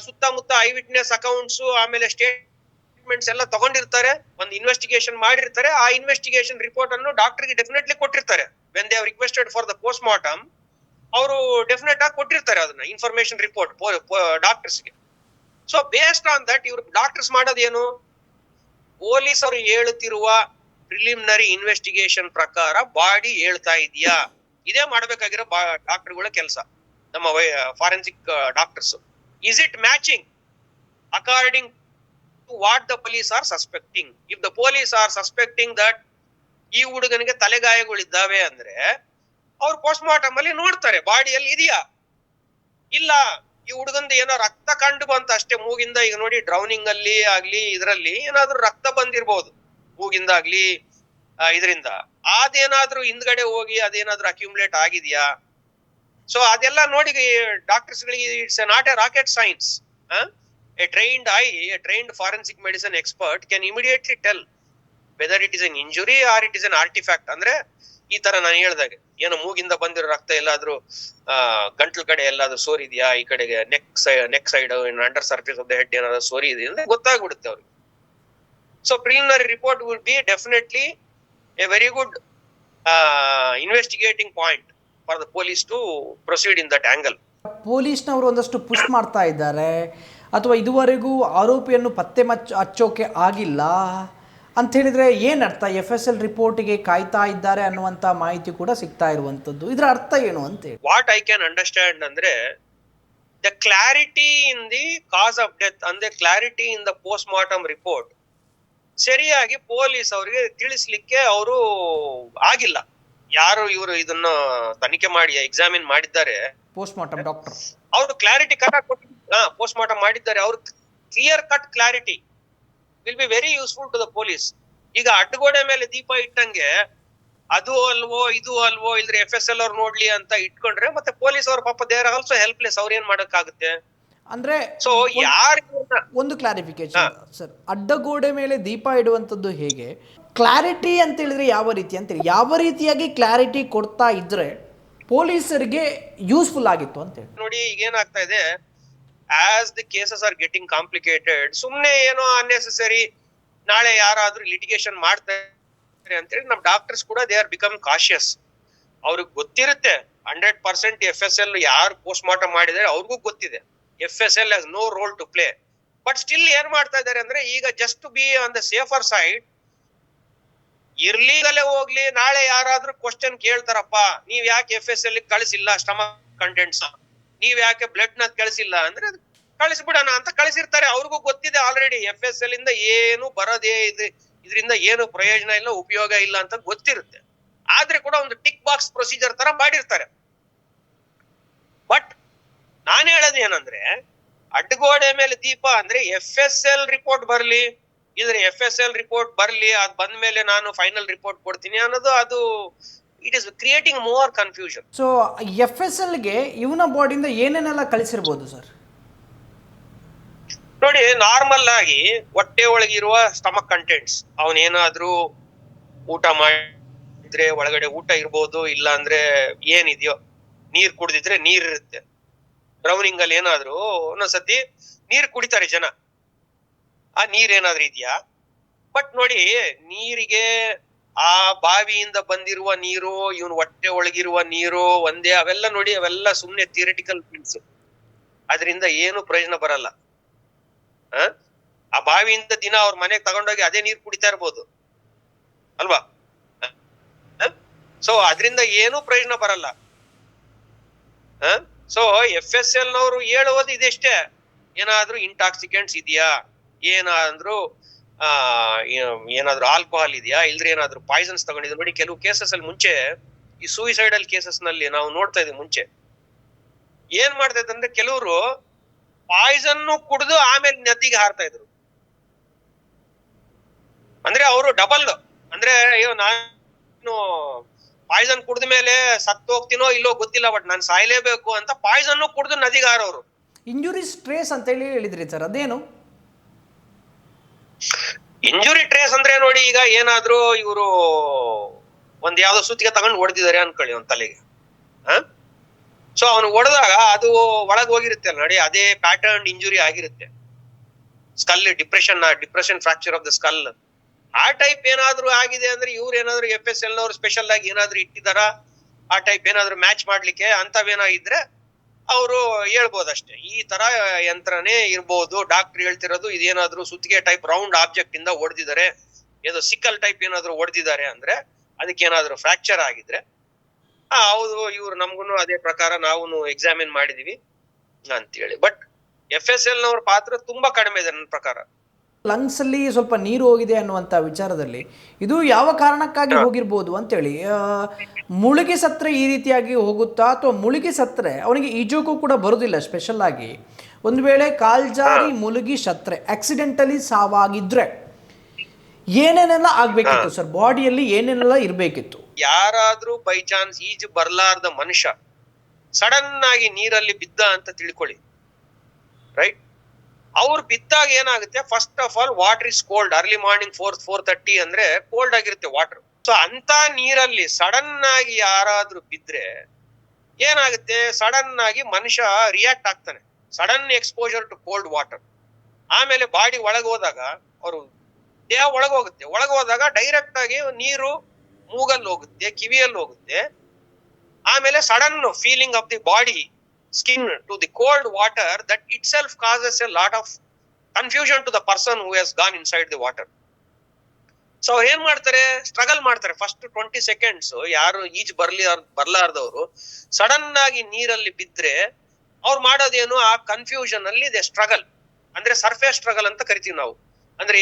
ಸುತ್ತಮುತ್ತ ಐ ವಿಟ್ನೆಸ್ ಅಕೌಂಟ್ಸ್ ಆಮೇಲೆ ಸ್ಟೇಟ್ಮೆಂಟ್ಸ್ ಎಲ್ಲ ತಗೊಂಡಿರ್ತಾರೆ, ಒಂದು ಇನ್ವೆಸ್ಟಿಗೇಷನ್ ಮಾಡಿರ್ತಾರೆ. ಆ ಇನ್ವೆಸ್ಟಿಗೇಷನ್ ರಿಪೋರ್ಟ್ ಅನ್ನು ಡಾಕ್ಟರ್ಗೆ ಡೆಫಿನೆಟ್ಲಿ ಕೊಟ್ಟಿರ್ತಾರೆ. When they have requested for the post mortem, ಅವರು ಡೆಫಿನೆಟ್ ಆಗಿ ಕೊಟ್ಟಿರ್ತಾರೆ ಅದನ್ನ ಇನ್ಫಾರ್ಮೇಶನ್ ರಿಪೋರ್ಟ್ ಡಾಕ್ಟರ್ಸ್ಗೆ. ಸೊ ಬೇಸ್ಡ್ ಆನ್ ದಟ್ ಇವ್ರು ಡಾಕ್ಟರ್ಸ್ ಮಾಡೋದೇನು, ಪೊಲೀಸ್ ಅವರು ಹೇಳುತ್ತಿರುವ ಪ್ರಿಲಿಮಿನರಿ ಇನ್ವೆಸ್ಟಿಗೇಷನ್ ಪ್ರಕಾರ ಬಾಡಿ ಹೇಳ್ತಾ ಇದೆಯಾ, ಇದೇ ಮಾಡ್ಬೇಕಾಗಿರೋ ಡಾಕ್ಟರ್ಗಳ ಕೆಲಸ, ನಮ್ಮ forensic doctors. Is it matching according to what the police are suspecting? If the police are suspecting that ಈ ಹುಡುಗನಿಗೆ ತಲೆಗಾಯಗಳಿದ್ದಾವೆ ಅಂದ್ರೆ ಅವ್ರು ಪೋಸ್ಟ್ ಮಾರ್ಟಮ್ ಅಲ್ಲಿ ನೋಡ್ತಾರೆ ಬಾಡಿಯಲ್ಲಿ ಇದೆಯಾ ಇಲ್ಲ, ಈ ಹುಡುಗಂದು ಏನೋ ರಕ್ತ ಕಂಡು ಬಂತ ಅಷ್ಟೇ ಮೂಗಿಂದ. ಈಗ ನೋಡಿ ಡ್ರೌನಿಂಗ್ ಅಲ್ಲಿ ಆಗ್ಲಿ ಇದ್ರಲ್ಲಿ ಏನಾದ್ರೂ ರಕ್ತ ಬಂದಿರ್ಬೋದು ಮೂಗಿಂದ ಆಗ್ಲಿ ಇದರಿಂದ. ಅದೇನಾದ್ರೂ ಹಿಂದ್ಗಡೆ ಹೋಗಿ ಅದೇನಾದ್ರೂ ಅಕ್ಯುಮುಲೇಟ್ ಆಗಿದ್ಯಾ? ಸೊ ಅದೆಲ್ಲ ನೋಡಿ ಡಾಕ್ಟರ್ಸ್ ಗಳಿಗೆ it's not a rocket science. A trained forensic medicine expert can immediately tell whether it is an injury or it is an artefact. ಅಂದ್ರೆ ಈ ತರ ನಾನು ಹೇಳ್ದಾಗ ಏನೋ ಮೂಗಿಂದ ಬಂದಿರೋ ರಕ್ತ ಎಲ್ಲಾದ್ರೂ ಗಂಟ್ಲ ಕಡೆ ಎಲ್ಲಾದ್ರೂ ಸೋರಿದ್ಯಾ, ಈ ಕಡೆಗೆ neck side under surface of the head ಏನಾದ್ರು ಸೋರಿ ಇದೆ ಅಂದ್ರೆ ಗೊತ್ತಾಗ್ಬಿಡುತ್ತೆ ಅವ್ರಿಗೆ. So preliminary report would be definitely a very good investigating point for the police to proceed in that angle. ಪೊಲೀಸ್ನವರು ಒಂದಷ್ಟು ಪುಷ್ ಮಾಡ್ತಾ ಇದ್ದಾರೆ, ಅಥವಾ ಇದುವರೆಗೂ ಆರೋಪಿಯನ್ನು ಪತ್ತೆ ಹಚ್ಚೋಕೆ ಆಗಿಲ್ಲ ಅಂತ ಹೇಳಿದ್ರೆ ಏನರ್ಥ? FSL ರಿಪೋರ್ಟಿಗೆ ಕಾಯ್ತಾ ಇದ್ದಾರೆ ಅನ್ನುವಂಥ ಮಾಹಿತಿ ಕೂಡ ಸಿಗ್ತಾ ಇರುವಂಥದ್ದು. ಇದರ ಅರ್ಥ ಏನು ಅಂತ ಹೇಳಿ ವಾಟ್ ಐ ಕ್ಯಾನ್ ಅಂಡರ್ಸ್ಟ್ಯಾಂಡ್ ಅಂದ್ರೆ the clarity in the cause of death ಅಂದ್ರೆ clarity in the post mortem report ಸರಿಯಾಗಿ ಪೊಲೀಸ್ ಅವರಿಗೆ ತಿಳಿಸ್ಲಿಕ್ಕೆ ಅವರು ಆಗಿಲ್ಲ. ಯಾರು ಇವರು ಇದನ್ನ ತನಿಖೆ ಮಾಡಿ ಎಕ್ಸಾಮಿನ್ ಮಾಡಿದ್ದಾರೆ, ಪೋಸ್ಟ್ ಮಾರ್ಟಮ್ ಡಾಕ್ಟರ್, ಅವರು ಕ್ಲಾರಿಟಿ ಕರೆಕ್ಟ್ ಪೋಸ್ಟ್ ಮಾರ್ಟಮ್ ಮಾಡಿದ್ದಾರೆ. ಅವ್ರ clear cut clarity will be very useful to the police. ಈಗ ಅಡ್ಡಗೋಡೆ ಮೇಲೆ ದೀಪ ಇಟ್ಟಂಗೆ ಅದು ಅಲ್ವೋ ಇದು ಅಲ್ವೋ ಇಲ್ದ್ರೆ FSL ಅವ್ರು ನೋಡ್ಲಿ ಅಂತ ಇಟ್ಕೊಂಡ್ರೆ ಮತ್ತೆ ಪೊಲೀಸ್ ಅವ್ರ ಪಾಪ ದೇ ಆರ್ ಆಲ್ಸೋ ಹೆಲ್ಪ್ಲೆಸ್. ಅವ್ರ ಏನ್ ಮಾಡಕ್ಕಾಗುತ್ತೆ? ಅಂದ್ರೆ ಸೊ ಯಾರು ಒಂದು ಕ್ಲಾರಿಫಿಕೇಶನ್ ಸರ್, ಅಡ್ಡಗೋಡೆ ಮೇಲೆ ದೀಪ ಇಡುವಂಥದ್ದು ಹೇಗೆ, ಕ್ಲಾರಿಟಿ ಅಂತ ಹೇಳಿದ್ರೆ ಯಾವ ರೀತಿ ಅಂತೇಳಿ, ಯಾವ ರೀತಿಯಾಗಿ ಕ್ಲಾರಿಟಿ ಕೊಡ್ತಾ ಇದ್ರೆ ಪೊಲೀಸರಿಗೆ ಯೂಸ್ಫುಲ್ ಆಗಿತ್ತು ಅಂತ ಹೇಳಿ ನೋಡಿ. ಈಗ ಏನಾಗ್ತಾ ಇದೆ, as the cases are getting complicated, ಸುಮ್ನೆ ಏನೋ ಅನ್ನೆಸೆಸರಿ ನಾಳೆ ಯಾರಾದ್ರೂ ಲಿಟಿಗೇಷನ್ ಮಾಡ್ತಾರೆ ಅಂತೇಳಿ ನಮ್ ಡಾಕ್ಟರ್ಸ್ ಕೂಡ ದೇ ಆರ್ ಬಿಕಮ್ ಕಾಶಿಯಸ್. ಅವ್ರಿಗೆ ಗೊತ್ತಿರುತ್ತೆ 100% FSL ಯಾರು ಪೋಸ್ಟ್ ಮಾರ್ಟಮ್ ಮಾಡಿದ್ದಾರೆ ಅವ್ರಿಗೂ ಗೊತ್ತಿದೆ FSL has no role to play. But still ಏನ್ ಮಾಡ್ತಾ ಇದ್ದಾರೆ ಅಂದ್ರೆ ಈಗ just to be on the safer side, ಇರ್ಲೀಗಲೇ ಹೋಗ್ಲಿ, ನಾಳೆ ಯಾರಾದ್ರೂ ಕ್ವಶನ್ ಕೇಳ್ತಾರಪ್ಪ, ನೀವ್ ಯಾಕೆ FSL ಕಳಿಸಿಲ್ಲ ಸ್ಟಮಕ್ ಕಂಟೆಂಟ್ಸ್, ನೀವ್ ಯಾಕೆ ಬ್ಲಡ್ ನ ಕಳಿಸಿಲ್ಲ ಅಂದ್ರೆ ಕಳಿಸ್ಬಿಡೋಣ ಅಂತ ಕಳಿಸಿರ್ತಾರೆ. ಅವ್ರಿಗೂ ಗೊತ್ತಿದೆ ಆಲ್ರೆಡಿ FSL ಇಂದ ಏನು ಬರೋದೇ ಇದರಿಂದ ಏನು ಪ್ರಯೋಜನ ಇಲ್ಲ, ಉಪಯೋಗ ಇಲ್ಲ ಅಂತ ಗೊತ್ತಿರುತ್ತೆ. ಆದ್ರೆ ಕೂಡ ಒಂದು ಟಿಕ್ ಬಾಕ್ಸ್ ಪ್ರೊಸೀಜರ್ ತರ ಮಾಡಿರ್ತಾರೆ. ಬಟ್ ನಾನ್ ಹೇಳೋದು ಏನಂದ್ರೆ, ಅಡ್ಡಗೋಡೆ ಮೇಲೆ ದೀಪ ಅಂದ್ರೆ FSL ರಿಪೋರ್ಟ್ ಬರ್ಲಿ, ಇದ್ರೆ FSL ರಿಪೋರ್ಟ್ ಬರ್ಲಿ, ಅದ್ ಬಂದ್ಮೇಲೆ ನಾನು ಫೈನಲ್ ರಿಪೋರ್ಟ್ ಕೊಡ್ತೀನಿ ಅನ್ನೋದು ಅದು it is creating more confusion. So FSLಗೆ ಇವನ ಬಾಡಿಯಿಂದ ಏನೇನೆಲ್ಲ ಕಳಿಸಿರ್ಬೋದು ಸರ್? ನೋಡಿ, ನಾರ್ಮಲ್ ಆಗಿ ಹೊಟ್ಟೆ ಒಳಗಿರುವ ಸ್ಟಮಕ್ ಕಂಟೆಂಟ್ಸ್, ಅವನೇನಾದ್ರೂ ಊಟ ಮಾಡಿದ್ರೆ ಒಳಗಡೆ ಊಟ ಇರ್ಬೋದು, ಇಲ್ಲ ಅಂದ್ರೆ ಏನಿದೆಯೋ ನೀರ್ ಕುಡ್ದಿದ್ರೆ ನೀರ್ ಇರುತ್ತೆ. ಡ್ರೌನಿಂಗ್ ಅಲ್ಲಿ ಏನಾದ್ರು ಒಂದೊಂದ್ಸತಿ ನೀರ್ ಕುಡಿತಾರೆ ಜನ, ಆ ನೀರ್ ಏನಾದ್ರೂ ಇದೆಯಾ? ಬಟ್ ನೋಡಿ, ನೀರಿಗೆ ಆ ಬಾವಿಯಿಂದ ಬಂದಿರುವ ನೀರು, ಇವನ್ ಹೊಟ್ಟೆ ಒಳಗಿರುವ ನೀರು ಒಂದೇ, ಅವೆಲ್ಲ ನೋಡಿ ಅವೆಲ್ಲ ಸುಮ್ನೆ ಥಿಯರಿಟಿಕಲ್ ಥಿಂಗ್ಸ್. ಅದರಿಂದ ಏನು ಪ್ರಯೋಜನ ಬರಲ್ಲ. ಆ ಬಾವಿಯಿಂದ ದಿನ ಅವ್ರ ಮನೆಗೆ ತಗೊಂಡೋಗಿ ಅದೇ ನೀರ್ ಕುಡಿತಾ ಇರ್ಬೋದು ಅಲ್ವಾ? ಸೊ ಅದರಿಂದ ಏನು ಪ್ರಯೋಜನ ಬರಲ್ಲ. ಸೊ FSL ನವರು ಹೇಳುವುದು ಇದೆಷ್ಟೇ, ಏನಾದ್ರೂ ಇಂಟಾಕ್ಸಿಕೆಂಟ್ಸ್ ಇದೆಯಾ, ಏನಾದ್ರೂ ಏನಾದ್ರೂ ಆಲ್ಕೋಹಾಲ್ ಇದೆಯಾ, ಇಲ್ದ್ರೆ ಏನಾದ್ರೂ ಪಾಯ್ಸನ್ಸ್ ತಗೊಂಡಿದ್ರು. ನೋಡಿ, ಕೆಲವು ಕೇಸಸ್ ಅಲ್ಲಿ ಮುಂಚೆ ಈ ಸೂಯಿಸೈಡಲ್ ಕೇಸಸ್ ನಲ್ಲಿ ನಾವು ನೋಡ್ತಾ ಇದ್ವಿ. ಮುಂಚೆ ಏನ್ ಮಾಡ್ತಾ ಇದ್ದಂದ್ರೆ, ಕೆಲವರು ಪಾಯ್ಸನ್ ಕುಡಿದು ಆಮೇಲೆ ನದಿಗೆ ಹಾರ್ತಾ ಇದ್ರು. ಅಂದ್ರೆ ಅವರು ಡಬಲ್, ಅಂದ್ರೆ ಅಯ್ಯೋ ನಾನು ಪಾಯ್ಸನ್ ಕುಡ್ದ ಮೇಲೆ ಸತ್ತು ಹೋಗ್ತೀನೋ ಇಲ್ಲೋ ಗೊತ್ತಿಲ್ಲ, ಬಟ್ ನಾನು ಸಾಯ್ಲೇಬೇಕು ಅಂತ ಪಾಯ್ಸನ್ ಕುಡ್ದು ನದಿಗೆ ಹಾರೋರು. ಇಂಜುರಿ ಟ್ರೇಸ್ ಅಂತ ಹೇಳಿ ಹೇಳಿದ್ರಿ ಸರ್, ಅದೇನು ಇಂಜುರಿ ಟ್ರೇಸ್ ಅಂದ್ರೆ? ನೋಡಿ, ಈಗ ಏನಾದ್ರೂ ಇವರು ಒಂದ್ ಯಾವ್ದೋ ಸುತ್ತಿಗೆ ತಗೊಂಡು ಹೊಡೆದಿದ್ದಾರೆ ಅನ್ಕೊಳ್ಳಿ ಒಂದ್ ತಲೆಗೆ. ಸೊ ಅವನು ಹೊಡೆದಾಗ ಅದು ಒಳಗ್ ಹೋಗಿರುತ್ತೆ ಅಲ್ಲ, ನೋಡಿ ಅದೇ ಪ್ಯಾಟರ್ನ್ ಇಂಜುರಿ ಆಗಿರುತ್ತೆ. Skull depression fracture of the skull, ಆ ಟೈಪ್ ಏನಾದ್ರೂ ಆಗಿದೆ ಅಂದ್ರೆ ಇವ್ರು ಏನಾದ್ರು FSL ನವರು ಸ್ಪೆಷಲ್ ಆಗಿ ಏನಾದ್ರು ಇಟ್ಟಿದಾರ ಆ ಟೈಪ್ ಏನಾದ್ರು ಮ್ಯಾಚ್ ಮಾಡ್ಲಿಕ್ಕೆ ಅಂತವೇನಾಗಿದ್ರೆ ಅವರು ಹೇಳ್ಬೋದಷ್ಟೇ. ಈ ತರ ಯಂತ್ರನೇ ಇರ್ಬೋದು. ಡಾಕ್ಟರ್ ಹೇಳ್ತಿರೋದು ಇದೇನಾದ್ರು ಸುತ್ತಿಗೆ ಟೈಪ್ ರೌಂಡ್ ಆಬ್ಜೆಕ್ಟ್ ಇಂದ ಹೊಡೆದಿದ್ದಾರೆ, ಏನೋ ಸಿಕ್ಕಲ್ ಟೈಪ್ ಏನಾದ್ರು ಹೊಡೆದಿದ್ದಾರೆ ಅಂದ್ರೆ ಅದಕ್ಕೆ ಏನಾದ್ರು ಫ್ರಾಕ್ಚರ್ ಆಗಿದ್ರೆ ಹೌದು, ಇವ್ರು ನಮ್ಗುನು ಅದೇ ಪ್ರಕಾರ ನಾವು ಎಕ್ಸಾಮಿನ್ ಮಾಡಿದೀವಿ ಅಂತೇಳಿ. ಬಟ್ FSL ನವ್ರ ಪಾತ್ರ ತುಂಬಾ ಕಡಿಮೆ ಇದೆ ನನ್ನ ಪ್ರಕಾರ. ಲಂಗ್ಸ್ ಅಲ್ಲಿ ಸ್ವಲ್ಪ ನೀರು ಹೋಗಿದೆ ಅನ್ನುವಂಥ ವಿಚಾರದಲ್ಲಿ ಇದು ಯಾವ ಕಾರಣಕ್ಕಾಗಿ ಹೋಗಿರ್ಬೋದು ಅಂತೇಳಿ. ಮುಳುಗಿ ಸತ್ರೆ ಈ ರೀತಿಯಾಗಿ ಹೋಗುತ್ತಾ, ಅಥವಾ ಮುಳುಗಿ ಸತ್ರೆ ಅವನಿಗೆ ಈಜೋಕ್ಕೂ ಕೂಡ ಬರೋದಿಲ್ಲ ಸ್ಪೆಷಲ್ ಆಗಿ, ಒಂದು ವೇಳೆ ಕಾಲ್ಜಾರಿ ಮುಳುಗಿ ಸತ್ರೆ ಆಕ್ಸಿಡೆಂಟಲಿ ಸಾವಾಗಿದ್ರೆ ಏನೇನೆಲ್ಲ ಆಗ್ಬೇಕಿತ್ತು ಸರ್, ಬಾಡಿಯಲ್ಲಿ ಏನೇನೆಲ್ಲ ಇರಬೇಕಿತ್ತು? ಯಾರಾದ್ರೂ ಬೈ ಚಾನ್ಸ್ ಈಜು ಬರ್ಲಾರ್ದ ಮನುಷ್ಯ ಸಡನ್ ಆಗಿ ನೀರಲ್ಲಿ ಬಿದ್ದ ಅಂತ ತಿಳ್ಕೊಳ್ಳಿ, ರೈಟ್? ಅವ್ರು ಬಿದ್ದಾಗ ಏನಾಗುತ್ತೆ, first of all water is cold. Early morning 4:30 ಅಂದ್ರೆ ಕೋಲ್ಡ್ ಆಗಿರುತ್ತೆ ವಾಟರ್. ಸೊ ಅಂತ ನೀರಲ್ಲಿ ಸಡನ್ ಆಗಿ ಯಾರಾದ್ರೂ ಬಿದ್ರೆ ಏನಾಗುತ್ತೆ, ಸಡನ್ ಆಗಿ ಮನುಷ್ಯ ರಿಯಾಕ್ಟ್ ಆಗ್ತಾನೆ, sudden exposure to cold water. ಆಮೇಲೆ ಬಾಡಿ ಒಳಗೆ ಹೋದಾಗ ಅವರು ದೇಹ ಒಳಗೋಗುತ್ತೆ, ಒಳಗೋದಾಗ ಡೈರೆಕ್ಟ್ ಆಗಿ ನೀರು ಮೂಗಲ್ಲಿ ಹೋಗುತ್ತೆ, ಕಿವಿಯಲ್ಲಿ ಹೋಗುತ್ತೆ. ಆಮೇಲೆ sudden feeling of the body skin to the cold water, that itself causes a lot of confusion to the person who has gone inside the water. So ಅವ್ರು ಏನ್ ಮಾಡ್ತಾರೆ, ಸ್ಟ್ರಗಲ್ ಮಾಡ್ತಾರೆ ಫಸ್ಟ್ 20 seconds. ಯಾರು ಈಜ್ ಬರ್ಲಾರ್ದವ್ರು ಸಡನ್ ಆಗಿ ನೀರಲ್ಲಿ ಬಿದ್ರೆ ಅವ್ರು ಮಾಡೋದೇನು, ಆ ಕನ್ಫ್ಯೂಷನ್ ಅಲ್ಲಿ ಇದೆ ಸ್ಟ್ರಗಲ್, ಅಂದ್ರೆ ಸರ್ಫೇಸ್ ಸ್ಟ್ರಗಲ್ ಅಂತ ಕರಿತೀವಿ ನಾವು. ಅಂದ್ರೆ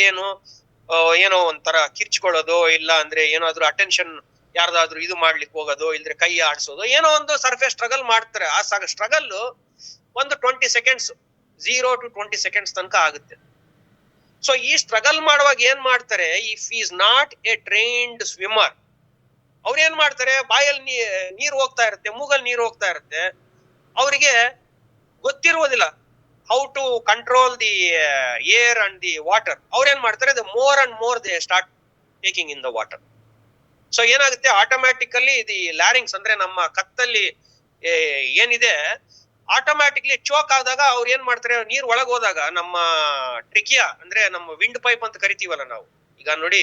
ಏನೋ ಒಂಥರ ಕಿರ್ಚ್ಕೊಳ್ಳೋದು, ಇಲ್ಲ ಅಂದ್ರೆ ಏನಾದ್ರೂ ಅಟೆನ್ಷನ್ ಯಾರ್ದಾದ್ರೂ ಇದು ಮಾಡ್ಲಿಕ್ಕೆ ಹೋಗೋದು, ಇಲ್ದ್ರೆ ಕೈ ಆಡ್ಸೋದು, ಏನೋ ಒಂದು ಸರ್ಫೇಸ್ ಸ್ಟ್ರಗಲ್ ಮಾಡ್ತಾರೆ. ಆ ಸ್ಟ್ರಗಲ್ ಒಂದು 20 seconds, 0 to 20 seconds ತನಕ ಆಗುತ್ತೆ. ಸೊ ಈ ಸ್ಟ್ರಗಲ್ ಮಾಡುವಾಗ ಏನ್ ಮಾಡ್ತಾರೆ, if is not A trained swimmer, ಅವ್ರು ಏನ್ ಮಾಡ್ತಾರೆ, ಬಾಯಲ್ಲಿ ನೀರ್ ಹೋಗ್ತಾ ಇರುತ್ತೆ, ಮೂಗಲ್ಲಿ ನೀರ್ ಹೋಗ್ತಾ ಇರುತ್ತೆ, ಅವರಿಗೆ ಗೊತ್ತಿರುವುದಿಲ್ಲ how to control the air and the water. ಅವ್ರೇನ್ ಮಾಡ್ತಾರೆ, the more and more they start taking in the water. So ಏನಾಗುತ್ತೆ, ಆಟೋಮ್ಯಾಟಿಕಲಿ ದಿ ಲ್ಯಾರಿಂಗ್ಸ್ ಅಂದ್ರೆ ನಮ್ಮ ಕತ್ತಲ್ಲಿ ಏನಿದೆ, ಆಟೋಮ್ಯಾಟಿಕ್ಲಿ ಚೋಕ್ ಆದಾಗ ಅವ್ರು ಏನ್ ಮಾಡ್ತಾರೆ, ನೀರ್ ಒಳಗ್ ಹೋದಾಗ ನಮ್ಮ ಟ್ರಿಕಿಯಾ ಅಂದ್ರೆ ನಮ್ಮ ವಿಂಡ್ ಪೈಪ್ ಅಂತ ಕರಿತೀವಲ್ಲ ನಾವು, ಈಗ ನೋಡಿ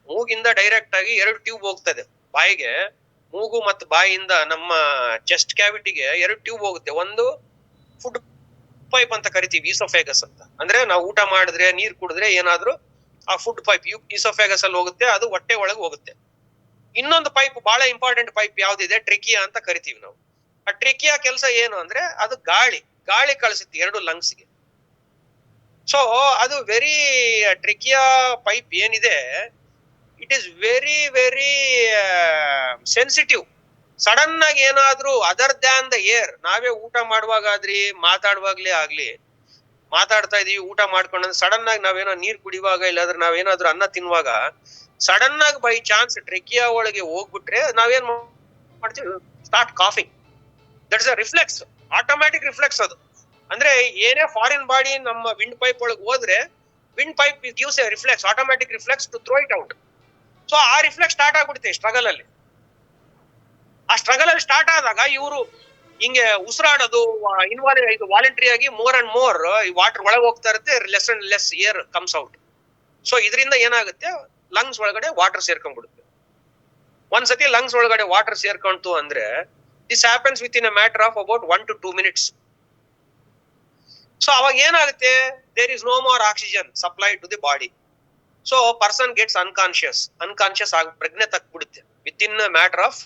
ಮೂಗಿಂದ ಡೈರೆಕ್ಟ್ ಆಗಿ 2 ಟ್ಯೂಬ್ ಹೋಗ್ತದೆ ಬಾಯಿಗೆ, ಮೂಗು ಮತ್ತು ಬಾಯಿಯಿಂದ ನಮ್ಮ ಚೆಸ್ಟ್ ಕ್ಯಾವಿಟಿಗೆ 2 ಟ್ಯೂಬ್ ಹೋಗುತ್ತೆ. ಒಂದು ಫುಡ್ ಪೈಪ್ ಅಂತ ಕರಿತೀವಿ, ಈಸೋಫೇಗಸ್ ಅಂತ. ಅಂದ್ರೆ ನಾವು ಊಟ ಮಾಡಿದ್ರೆ, ನೀರ್ ಕುಡಿದ್ರೆ ಏನಾದ್ರೂ ಆ ಫುಡ್ ಪೈಪ್ ಈಸೋಫೇಗಸ್ ಅಲ್ಲಿ ಹೋಗುತ್ತೆ, ಅದು ಹೊಟ್ಟೆ ಒಳಗೆ ಹೋಗುತ್ತೆ. ಇನ್ನೊಂದು ಪೈಪ್, ಬಹಳ ಇಂಪಾರ್ಟೆಂಟ್ ಪೈಪ್ ಯಾವ್ದಿದೆ, ಟ್ರಿಕಿಯಾ ಅಂತ ಕರಿತೀವಿ ನಾವು. ಆ ಟ್ರಿಕಿಯಾ ಕೆಲಸ ಏನು ಅಂದ್ರೆ, ಅದು ಗಾಳಿ ಕಳಿಸುತ್ತೆ 2 ಲಂಗ್ಸ್ಗೆ. ಸೊ ಅದು ವೆರಿ ಟ್ರಿಕಿಯಾ ಪೈಪ್ ಏನಿದೆ, it is very very sensitive. Sudden ಆಗಿ ಏನಾದ್ರೂ ಅದರ್ ದ್ಯಾನ್ ದ ಏರ್, ನಾವೇ ಊಟ ಮಾಡುವಾಗಾದ್ರಿ ಮಾತಾಡುವಾಗ್ಲೇ ಆಗ್ಲಿ, ಮಾತಾಡ್ತಾ ಇದೀವಿ, ಊಟ ಮಾಡ್ಕೊಂಡ್ರೆ ಸಡನ್ ಆಗಿ ನಾವೇನೋ ನೀರ್ ಕುಡಿಯುವಾಗ, ಇಲ್ಲಾಂದ್ರೆ ನಾವೇನಾದ್ರೂ ಅನ್ನ ತಿನ್ನುವಾಗ ಸಡನ್ ಆಗಿ ಬೈ ಚಾನ್ಸ್ ಟ್ರಿಕಿಯಾ ಒಳಗೆ ಹೋಗ್ಬಿಟ್ರೆ ನಾವೇನ್ ಮಾಡ್ತೀವಿ, start coughing. That's a reflex, automatic reflex ಅದು. ಅಂದ್ರೆ ಏನೇ ಫಾರಿನ್ ಬಾಡಿ ನಮ್ಮ ವಿಂಡ್ ಪೈಪ್ ಒಳಗೆ ಹೋದ್ರೆ, windpipe gives a reflex, automatic reflex to throw it out. So ಆ ರಿಫ್ಲೆಕ್ಸ್ ಸ್ಟಾರ್ಟ್ ಆಗ್ಬಿಡುತ್ತೆ ಸ್ಟ್ರಗಲ್ ಅಲ್ಲಿ. ಆ ಸ್ಟ್ರಗಲ್ ಅಲ್ಲಿ ಸ್ಟಾರ್ಟ್ ಆದಾಗ ಇವರು ಹಿಂಗೆ ಉಸಿರಾಡೋದು, ಇದು ವಾಲಂಟ್ರಿ ಆಗಿ ಮೋರ್ ಅಂಡ್ ಮೋರ್ ವಾಟರ್ ಒಳಗೆ ಹೋಗ್ತಾ ಇರುತ್ತೆ, less and less air comes out. So ಇದರಿಂದ ಏನಾಗುತ್ತೆ, ಲಂಗ್ಸ್ ಒಳಗಡೆ ವಾಟರ್ ಸೇರ್ಕೊಂಡ್ಬಿಡುತ್ತೆ. ಒಂದ್ಸತಿ ಲಂಗ್ಸ್ ಒಳಗಡೆ ವಾಟರ್ ಸೇರ್ಕೊಂತು ಅಂದ್ರೆ, this happens within a matter of about 1 to 2 minutes. So ಅವಾಗ ಏನಾಗುತ್ತೆ, there is no more oxygen supply to the body. So person gets unconscious ಆಗಿ ಪ್ರಜ್ಞೆ ತಪ್ಪಿಬಿಡುತ್ತೆ. Within a matter of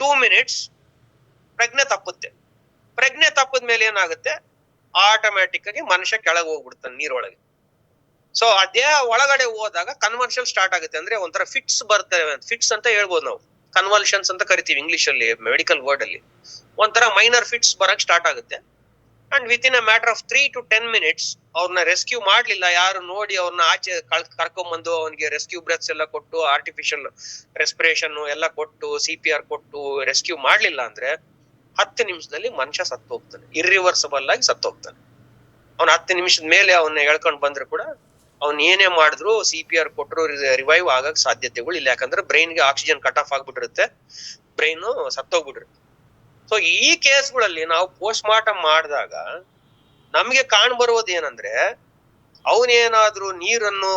2 minutes ಪ್ರಜ್ಞೆ ತಪ್ಪುತ್ತೆ. ಪ್ರಜ್ಞೆ ತಪ್ಪದ ಮೇಲೆ ಏನಾಗುತ್ತೆ, ಆಟೋಮ್ಯಾಟಿಕ್ ಆಗಿ ಮನುಷ್ಯ ಕೆಳಗೆ ಹೋಗ್ಬಿಡ್ತಾನೆ ನೀರೊಳಗೆ. ಸೊ ಆ ದೇಹ ಒಳಗಡೆ ಹೋದಾಗ ಕನ್ವರ್ಷನ್ ಸ್ಟಾರ್ಟ್ ಆಗುತ್ತೆ. ಅಂದ್ರೆ ಒಂಥರ ಫಿಟ್ಸ್ ಬರ್ತವೆ, ಫಿಟ್ಸ್ ಅಂತ ಹೇಳ್ಬೋದು ನಾವು, ಕನ್ವಲ್ಷನ್ಸ್ ಅಂತ ಕರಿತೀವಿ ಇಂಗ್ಲಿಷ್ ಅಲ್ಲಿ, ಮೆಡಿಕಲ್ ವರ್ಡ್ ಅಲ್ಲಿ. ಒಂಥರ ಮೈನರ್ ಫಿಟ್ಸ್ ಬರಕ್ ಸ್ಟಾರ್ಟ್ ಆಗುತ್ತೆ. And with in a matter of 3 to 10 minutes ಅವ್ರನ್ನ ರೆಸ್ಕ್ಯೂ ಮಾಡ್ಲಿಲ್ಲ, ಯಾರು ನೋಡಿ ಅವ್ರನ್ನ ಆಚೆ ಕರ್ಕೊಂಡ್ಬಂದು ಅವನಿಗೆ ರೆಸ್ಕ್ಯೂ ಬ್ರೆತ್ಸ್ ಎಲ್ಲ ಕೊಟ್ಟು, ಆರ್ಟಿಫಿಷಿಯಲ್ ರೆಸ್ಪಿರೇಷನ್ ಎಲ್ಲ ಕೊಟ್ಟು, CPR ಕೊಟ್ಟು ರೆಸ್ಕ್ಯೂ ಮಾಡ್ಲಿಲ್ಲ ಅಂದ್ರೆ 10 ನಿಮಿಷದಲ್ಲಿ ಮನುಷ್ಯ ಸತ್ತು ಹೋಗ್ತಾನೆ, ಇರ್ರಿವರ್ಸಬಲ್ ಆಗಿ ಸತ್ತು ಹೋಗ್ತಾನೆ. ಅವ್ನ 10 ನಿಮಿಷದ ಮೇಲೆ ಅವನ್ನ ಎಳ್ಕೊಂಡ್ ಬಂದ್ರೆ ಕೂಡ ಅವ್ನ್ ಏನೇ ಮಾಡಿದ್ರು, CPR ಕೊಟ್ಟರು ರಿವೈವ್ ಆಗಕ್ ಸಾಧ್ಯತೆಗಳು ಇಲ್ಲ. ಯಾಕಂದ್ರೆ ಬ್ರೈನ್ಗೆ ಆಕ್ಸಿಜನ್ ಕಟ್ ಆಫ್ ಆಗ್ಬಿಟ್ಟಿರುತ್ತೆ, ಬ್ರೈನ್ ಸತ್ತೋಗ್ಬಿಟ್ಟಿರುತ್ತೆ. ಸೊ ಈ ಕೇಸ್ಗಳಲ್ಲಿ ನಾವು ಪೋಸ್ಟ್ ಮಾರ್ಟಮ್ ಮಾಡಿದಾಗ ನಮ್ಗೆ ಕಾಣ್ ಬರೋದು ಏನಂದ್ರೆ, ಅವನೇನಾದ್ರೂ ನೀರನ್ನು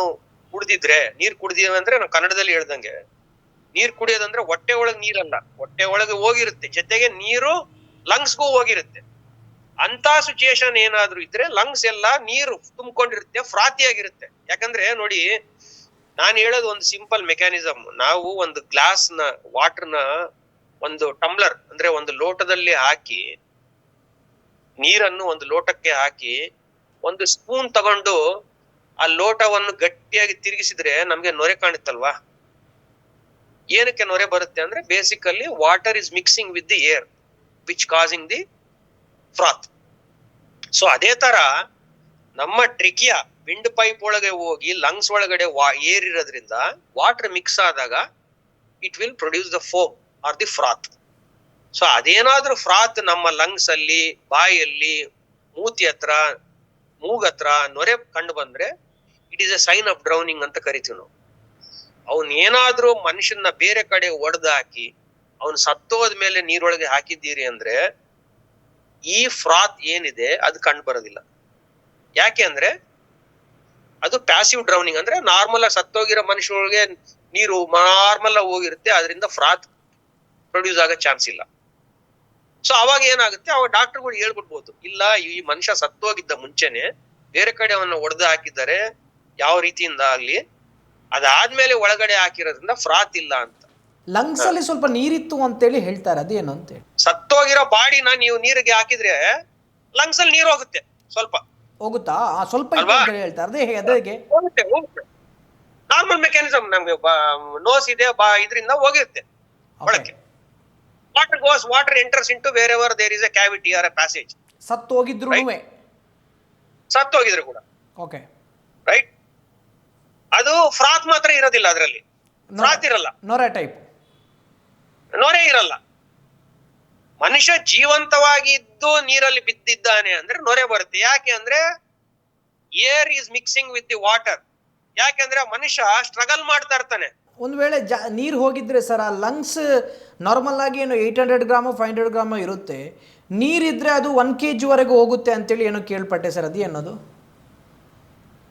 ನೀರ್ ಕುಡ್ದಿವೆ ಅಂದ್ರೆ, ನಾವು ಕನ್ನಡದಲ್ಲಿ ಹೇಳ್ದಂಗೆ, ನೀರ್ ಕುಡಿಯೋದಂದ್ರೆ ಹೊಟ್ಟೆ ಒಳಗ್ ನೀರಲ್ಲ, ಹೊಟ್ಟೆ ಒಳಗೆ ಹೋಗಿರುತ್ತೆ, ಜೊತೆಗೆ ನೀರು ಲಂಗ್ಸ್ಗೂ ಹೋಗಿರುತ್ತೆ. ಅಂತ ಸಿಚುಯೇಷನ್ ಏನಾದ್ರೂ ಇದ್ರೆ ಲಂಗ್ಸ್ ಎಲ್ಲ ನೀರು ತುಂಬಿಕೊಂಡಿರುತ್ತೆ, ಫ್ರಾತಿಯಾಗಿರುತ್ತೆ. ಯಾಕಂದ್ರೆ ನೋಡಿ, ನಾನು ಹೇಳೋದು ಒಂದು ಸಿಂಪಲ್ ಮೆಕ್ಯಾನಿಸಮ್. ನಾವು ಒಂದು ಗ್ಲಾಸ್ ನ ವಾಟರ್ನ ಒಂದು ಟಂಬ್ಲರ್ ಅಂದ್ರೆ ಒಂದು ಲೋಟದಲ್ಲಿ ಹಾಕಿ, ನೀರನ್ನು ಒಂದು ಲೋಟಕ್ಕೆ ಹಾಕಿ, ಒಂದು ಸ್ಪೂನ್ ತಗೊಂಡು ಆ ಲೋಟವನ್ನು ಗಟ್ಟಿಯಾಗಿ ತಿರುಗಿಸಿದ್ರೆ ನಮ್ಗೆ ನೊರೆ ಕಾಣುತ್ತಲ್ವಾ? ಏನಕ್ಕೆ ನೊರೆ ಬರುತ್ತೆ ಅಂದ್ರೆ basically water is mixing with the air which causing the froth. So ಅದೇ ತರ ನಮ್ಮ ಟ್ರಿಕಿಯಾ ವಿಂಡ್ ಪೈಪ್ ಒಳಗೆ ಹೋಗಿ ಲಂಗ್ಸ್ ಒಳಗಡೆ ಏರ್ ಇರೋದ್ರಿಂದ ವಾಟರ್ ಮಿಕ್ಸ್ ಆದಾಗ it will produce the foam or the froth. So ಅದೇನಾದ್ರೂ ಫ್ರಾತ್ ನಮ್ಮ ಲಂಗ್ಸ್ ಅಲ್ಲಿ, ಬಾಯಲ್ಲಿ, ಮೂತಿ ಹತ್ರ, ಮೂಗತ್ರ ನೊರೆ ಕಂಡು ಬಂದ್ರೆ it is a sign of drowning ಅಂತ ಕರಿತೀವಿ ನಾವು. ಅವನ್ ಏನಾದ್ರೂ ಮನುಷ್ಯನ ಬೇರೆ ಕಡೆ ಒಡೆದು ಹಾಕಿ ಅವನ್ ಸತ್ತೋದ್ಮೇಲೆ ನೀರೊಳಗೆ ಹಾಕಿದ್ದೀರಿ ಅಂದ್ರೆ ಈ ಫ್ರಾತ್ ಏನಿದೆ ಅದು ಕಂಡು ಬರೋದಿಲ್ಲ. ಯಾಕೆ ಅಂದ್ರೆ ಅದು ಪ್ಯಾಸಿವ್ ಡ್ರೌನಿಂಗ್, ಅಂದ್ರೆ ನಾರ್ಮಲ್ ಆಗಿ ಸತ್ತೋಗಿರೋ ಮನುಷ್ಯರೊಳಗೆ ನೀರು ನಾರ್ಮಲ್ ಆಗಿ ಹೋಗಿರುತ್ತೆ, ಅದರಿಂದ ಫ್ರಾತ್ ಪ್ರೊಡ್ಯೂಸ್ ಆಗೋ ಚಾನ್ಸ್ ಇಲ್ಲ. ಸೊ ಅವಾಗ ಏನಾಗುತ್ತೆ, ಅವಾಗ ಡಾಕ್ಟರ್ಗಳು ಹೇಳ್ಬಿಡ್ಬೋದು, ಇಲ್ಲ ಈ ಮನುಷ್ಯ ಸತ್ತೋಗಿದ್ದ ಮುಂಚೆನೆ ಬೇರೆ ಕಡೆ ಅವನ್ನ ಒಡೆದು ಹಾಕಿದ್ದಾರೆ ಯಾವ ರೀತಿಯಿಂದ ಆಗ್ಲಿ, ಅದಾದ್ಮೇಲೆ ಒಳಗಡೆ ಹಾಕಿರೋದ್ರಿಂದ ಫ್ರಾತ್ ಇಲ್ಲ ಅಂತ. ಲಂಗ್ಸ್ ಅಲ್ಲಿ ಸ್ವಲ್ಪ ನೀರಿತ್ತು ಅಂತೇಳಿ ಹೇಳ್ತಾರೆ, ಅದೇನು ಅಂತೇಳಿ. ಸತ್ತೋಗಿರೋ ಬಾಡಿನ ನೀವು ನೀರಿಗೆ ಹಾಕಿದ್ರೆ ಲಂಗ್ಸ್ ಅಲ್ಲಿ ನೀರು ಹೋಗುತ್ತೆ, ಸ್ವಲ್ಪ ಹೋಗುತ್ತಾ? ಸ್ವಲ್ಪ ಇತ್ತು ಅಂತೇಳಿ ಹೇಳ್ತಾರೆ, ಅದೇ ಹೋಗುತ್ತೆ. ನಾರ್ಮಲ್ ಮೆಕ್ಯಾನಿಸಮ್, ನಮ್ಗೆ ನೋಸ್ ಇದೆ, ಇದರಿಂದ ಹೋಗಿರುತ್ತೆ ಒಳಕ್ಕೆ. Water enters into wherever there is a cavity or a passage. ಸತ್ತೋಗಿದ್ರು ಕೂಡ ಓಕೆ ರೈಟ್. ಅದು ಫ್ರಾತ್ ಮಾತ್ರ ಇರೋದಿಲ್ಲ, ಅದರಲ್ಲಿ ಫ್ರಾತ್ ಇರಲ್ಲ, ನೊರೆ ಟೈಪ್ ನೊರೆ ಇರಲ್ಲ. ಮನುಷ್ಯ ಜೀವಂತವಾಗಿ ಇದ್ದು ನೀರಲ್ಲಿ ಬಿದ್ದಿದ್ದಾನೆ ಅಂದ್ರೆ ನೊರೆ ಬರುತ್ತೆ. ಯಾಕೆ ಅಂದ್ರೆ air is mixing with the water. ಯಾಕೆಂದ್ರೆ ಮನುಷ್ಯ ಸ್ಟ್ರಗಲ್ ಮಾಡ್ತಾ ಇರ್ತಾನೆ. ಒಂದು ವೇಳೆ ನೀರು ಹೋಗಿದ್ರೆ ಸರ್, ಆ ಲಂಗ್ಸ್ ನಾರ್ಮಲ್ ಆಗಿ ಏನು 800 ಗ್ರಾಮ್ 500 ಗ್ರಾಮ್ ಇರುತ್ತೆ, ನೀರಿದ್ರೆ ಅದು 1 kg ವರೆಗೂ ಹೋಗುತ್ತೆ ಅಂತೇಳಿ ಏನೋ ಕೇಳ್ಪಟ್ಟೆ ಸರ್, ಅದು ಏನದು?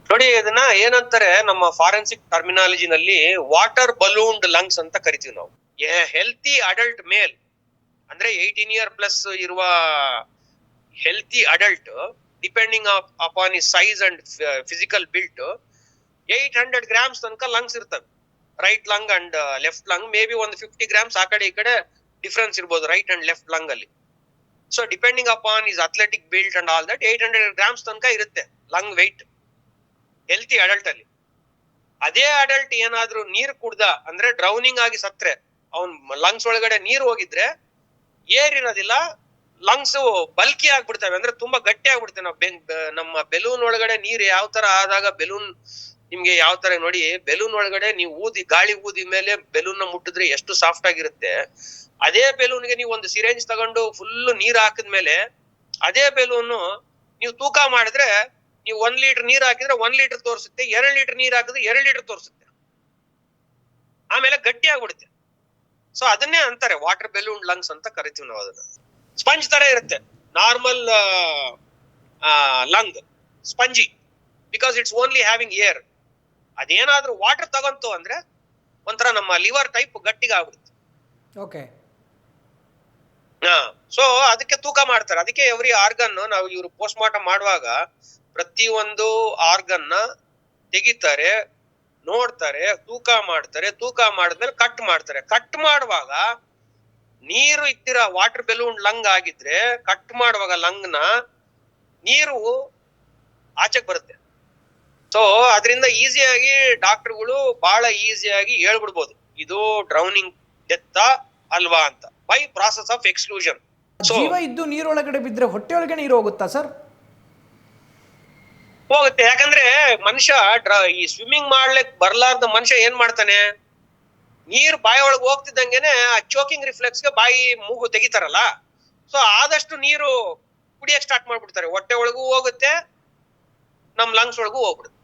ನೋಡಿ, ಇದನ್ನ ಏನಂತಾರೆ ನಮ್ಮ ಫಾರೆನ್ಸಿಕ್ ಟರ್ಮಿನಾಲಜಿನಲ್ಲಿ ವಾಟರ್ ಬಲೂನ್ಡ್ ಲಂಗ್ಸ್ ಅಂತ ಕರಿತೀವಿ ನಾವು. ಹೆಲ್ತಿ ಅಡಲ್ಟ್ ಮೇಲ್ ಅಂದ್ರೆ 18 year ಪ್ಲಸ್ ಇರುವ healthy adult, depending upon is size and physical built, 800 grams ತನಕ ಲಂಗ್ಸ್ ಇರ್ತವೆ. Right lung and left lung may be ಒಂದು 50 grams ಆ ಕಡೆ ಈ ಕಡೆ ಡಿಫ್ರೆನ್ಸ್ ಇರ್ಬೋದು ರೈಟ್ ಅಂಡ್ ಲೆಫ್ಟ್ ಲಂಗ್ ಅಲ್ಲಿ. So depending upon is athletic built and all that 800 grams ತನಕ ಇರುತ್ತೆ ಲಂಗ್ ವೆಯ್ಟ್ ಹೆಲ್ತಿ ಅಡಲ್ಟ್ ಅಲ್ಲಿ. ಅದೇ ಅಡಲ್ಟ್ ಏನಾದ್ರೂ ನೀರು ಕುಡ್ದ ಅಂದ್ರೆ ಡ್ರೌನಿಂಗ್ ಆಗಿ ಸತ್ರೆ, ಅವನ್ ಲಂಗ್ಸ್ ಒಳಗಡೆ ನೀರು ಹೋಗಿದ್ರೆ ಏರ್ ಇರೋದಿಲ್ಲ, ಲಂಗ್ಸ್ ಬಲ್ಕಿ ಆಗ್ಬಿಡ್ತವೆ, ಅಂದ್ರೆ ತುಂಬಾ ಗಟ್ಟಿ ಆಗ್ಬಿಡ್ತೇವೆ. ನಮ್ಮ ಬೆಲೂನ್ ಒಳಗಡೆ ನೀರು ಯಾವ ತರ ಆದಾಗ ಬೆಲೂನ್ ನಿಮ್ಗೆ ಯಾವ ತರ ನೋಡಿ, ಬೆಲೂನ್ ಒಳಗಡೆ ನೀವು ಗಾಳಿ ಊದಿ ಮೇಲೆ ಬೆಲೂನ್ ನ ಮುಟ್ಟಿದ್ರೆ ಎಷ್ಟು ಸಾಫ್ಟ್ ಆಗಿರುತ್ತೆ, ಅದೇ ಬೆಲೂನ್ಗೆ ನೀವು ಒಂದು ಸಿರೆಂಜ್ ತಗೊಂಡು ಫುಲ್ ನೀರ್ ಹಾಕಿದ್ಮೇಲೆ ಅದೇ ಬೆಲೂನ್ ನೀವು ತೂಕ ಮಾಡಿದ್ರೆ, ನೀವು 1 ಲೀಟರ್ ನೀರ್ ಹಾಕಿದ್ರೆ 1 ಲೀಟರ್ ತೋರಿಸುತ್ತೆ, 2 ಲೀಟರ್ ನೀರ್ ಹಾಕಿದ್ರೆ 2 ಲೀಟರ್ ತೋರಿಸುತ್ತೆ, ಆಮೇಲೆ ಗಟ್ಟಿ ಆಗ್ಬಿಡುತ್ತೆ. ಸೊ ಅದನ್ನೇ ಅಂತಾರೆ ವಾಟರ್ ಬೆಲೂನ್ ಲಂಗ್ಸ್ ಅಂತ ಕರಿತೀವಿ ನಾವು. ಅದನ್ನ ಸ್ಪಂಜ್ ತರ ಇರುತ್ತೆ normal lung, spongy, because it's only having air. ಅದೇನಾದ್ರೂ ವಾಟರ್ ತಗೊಂತು ಅಂದ್ರೆ ಒಂಥರ ನಮ್ಮ ಲಿವರ್ ಟೈಪ್ ಗಟ್ಟಿಗೆ ಆಗ್ಬಿಡುತ್ತೆ. ಓಕೆ. ಸೊ ಅದಕ್ಕೆ ತೂಕ ಮಾಡ್ತಾರೆ. ಅದಕ್ಕೆ ಎವ್ರಿ ಆರ್ಗನ್ ನಾವು ಇವ್ರು ಪೋಸ್ಟ್ ಮಾರ್ಟಮ್ ಮಾಡುವಾಗ ಪ್ರತಿಯೊಂದು ಆರ್ಗನ್ ನ ತೆಗಿತಾರೆ, ನೋಡ್ತಾರೆ, ತೂಕ ಮಾಡ್ತಾರೆ, ತೂಕ ಮಾಡಿದ್ಮೇಲೆ ಕಟ್ ಮಾಡ್ತಾರೆ. ಕಟ್ ಮಾಡುವಾಗ ನೀರು ಇದ್ದಿರ ವಾಟರ್ ಬೆಲೂನ್ ಲಂಗ್ ಆಗಿದ್ರೆ ಕಟ್ ಮಾಡುವಾಗ ಲಂಗ್ ನ ನೀರು ಆಚೆಗೆ ಬರುತ್ತೆ. ಸೊ ಅದರಿಂದ ಈಸಿಯಾಗಿ ಡಾಕ್ಟರ್ಗಳು ಬಹಳ ಈಸಿಯಾಗಿ ಹೇಳ್ಬಿಡ್ಬೋದು ಇದು ಡ್ರೌನಿಂಗ್ ಡೆತ್ ಅಲ್ವಾ ಅಂತ, ಬೈ ಪ್ರಾಸೆಸ್ ಆಫ್ ಎಕ್ಸ್ಕ್ಲೂಷನ್. ಜೀವ ಇದ್ದು ನೀರೊಳಗಡೆ ಬಿದ್ರೆ ಹೊಟ್ಟೆ ಒಳಗೆ ನೀರು ಹೋಗುತ್ತಾ ಸರ್? ಹೋಗುತ್ತೆ. ಯಾಕಂದ್ರೆ ಮನುಷ್ಯ ಈ ಸ್ವಿಮ್ಮಿಂಗ್ ಮಾಡ್ಲಿಕ್ಕೆ ಬರ್ಲಾರ್ದ ಮನುಷ್ಯ ಏನ್ ಮಾಡ್ತಾನೆ, ನೀರ್ ಬಾಯಿ ಒಳಗೆ ಹೋಗ್ತಿದ್ದಂಗೆನೆ ಆ ಚೋಕಿಂಗ್ ರಿಫ್ಲೆಕ್ಸ್ ಗೆ ಬಾಯಿ ಮೂಗು ತೆಗಿತಾರಲ್ಲ, ಸೊ ಆದಷ್ಟು ನೀರು ಕುಡಿಯಕ್ ಸ್ಟಾರ್ಟ್ ಮಾಡ್ಬಿಡ್ತಾರೆ. ಹೊಟ್ಟೆ ಒಳಗೂ ಹೋಗುತ್ತೆ, ನಮ್ ಲಂಗ್ಸ್ ಒಳಗೂ ಹೋಗ್ಬಿಡುತ್ತೆ.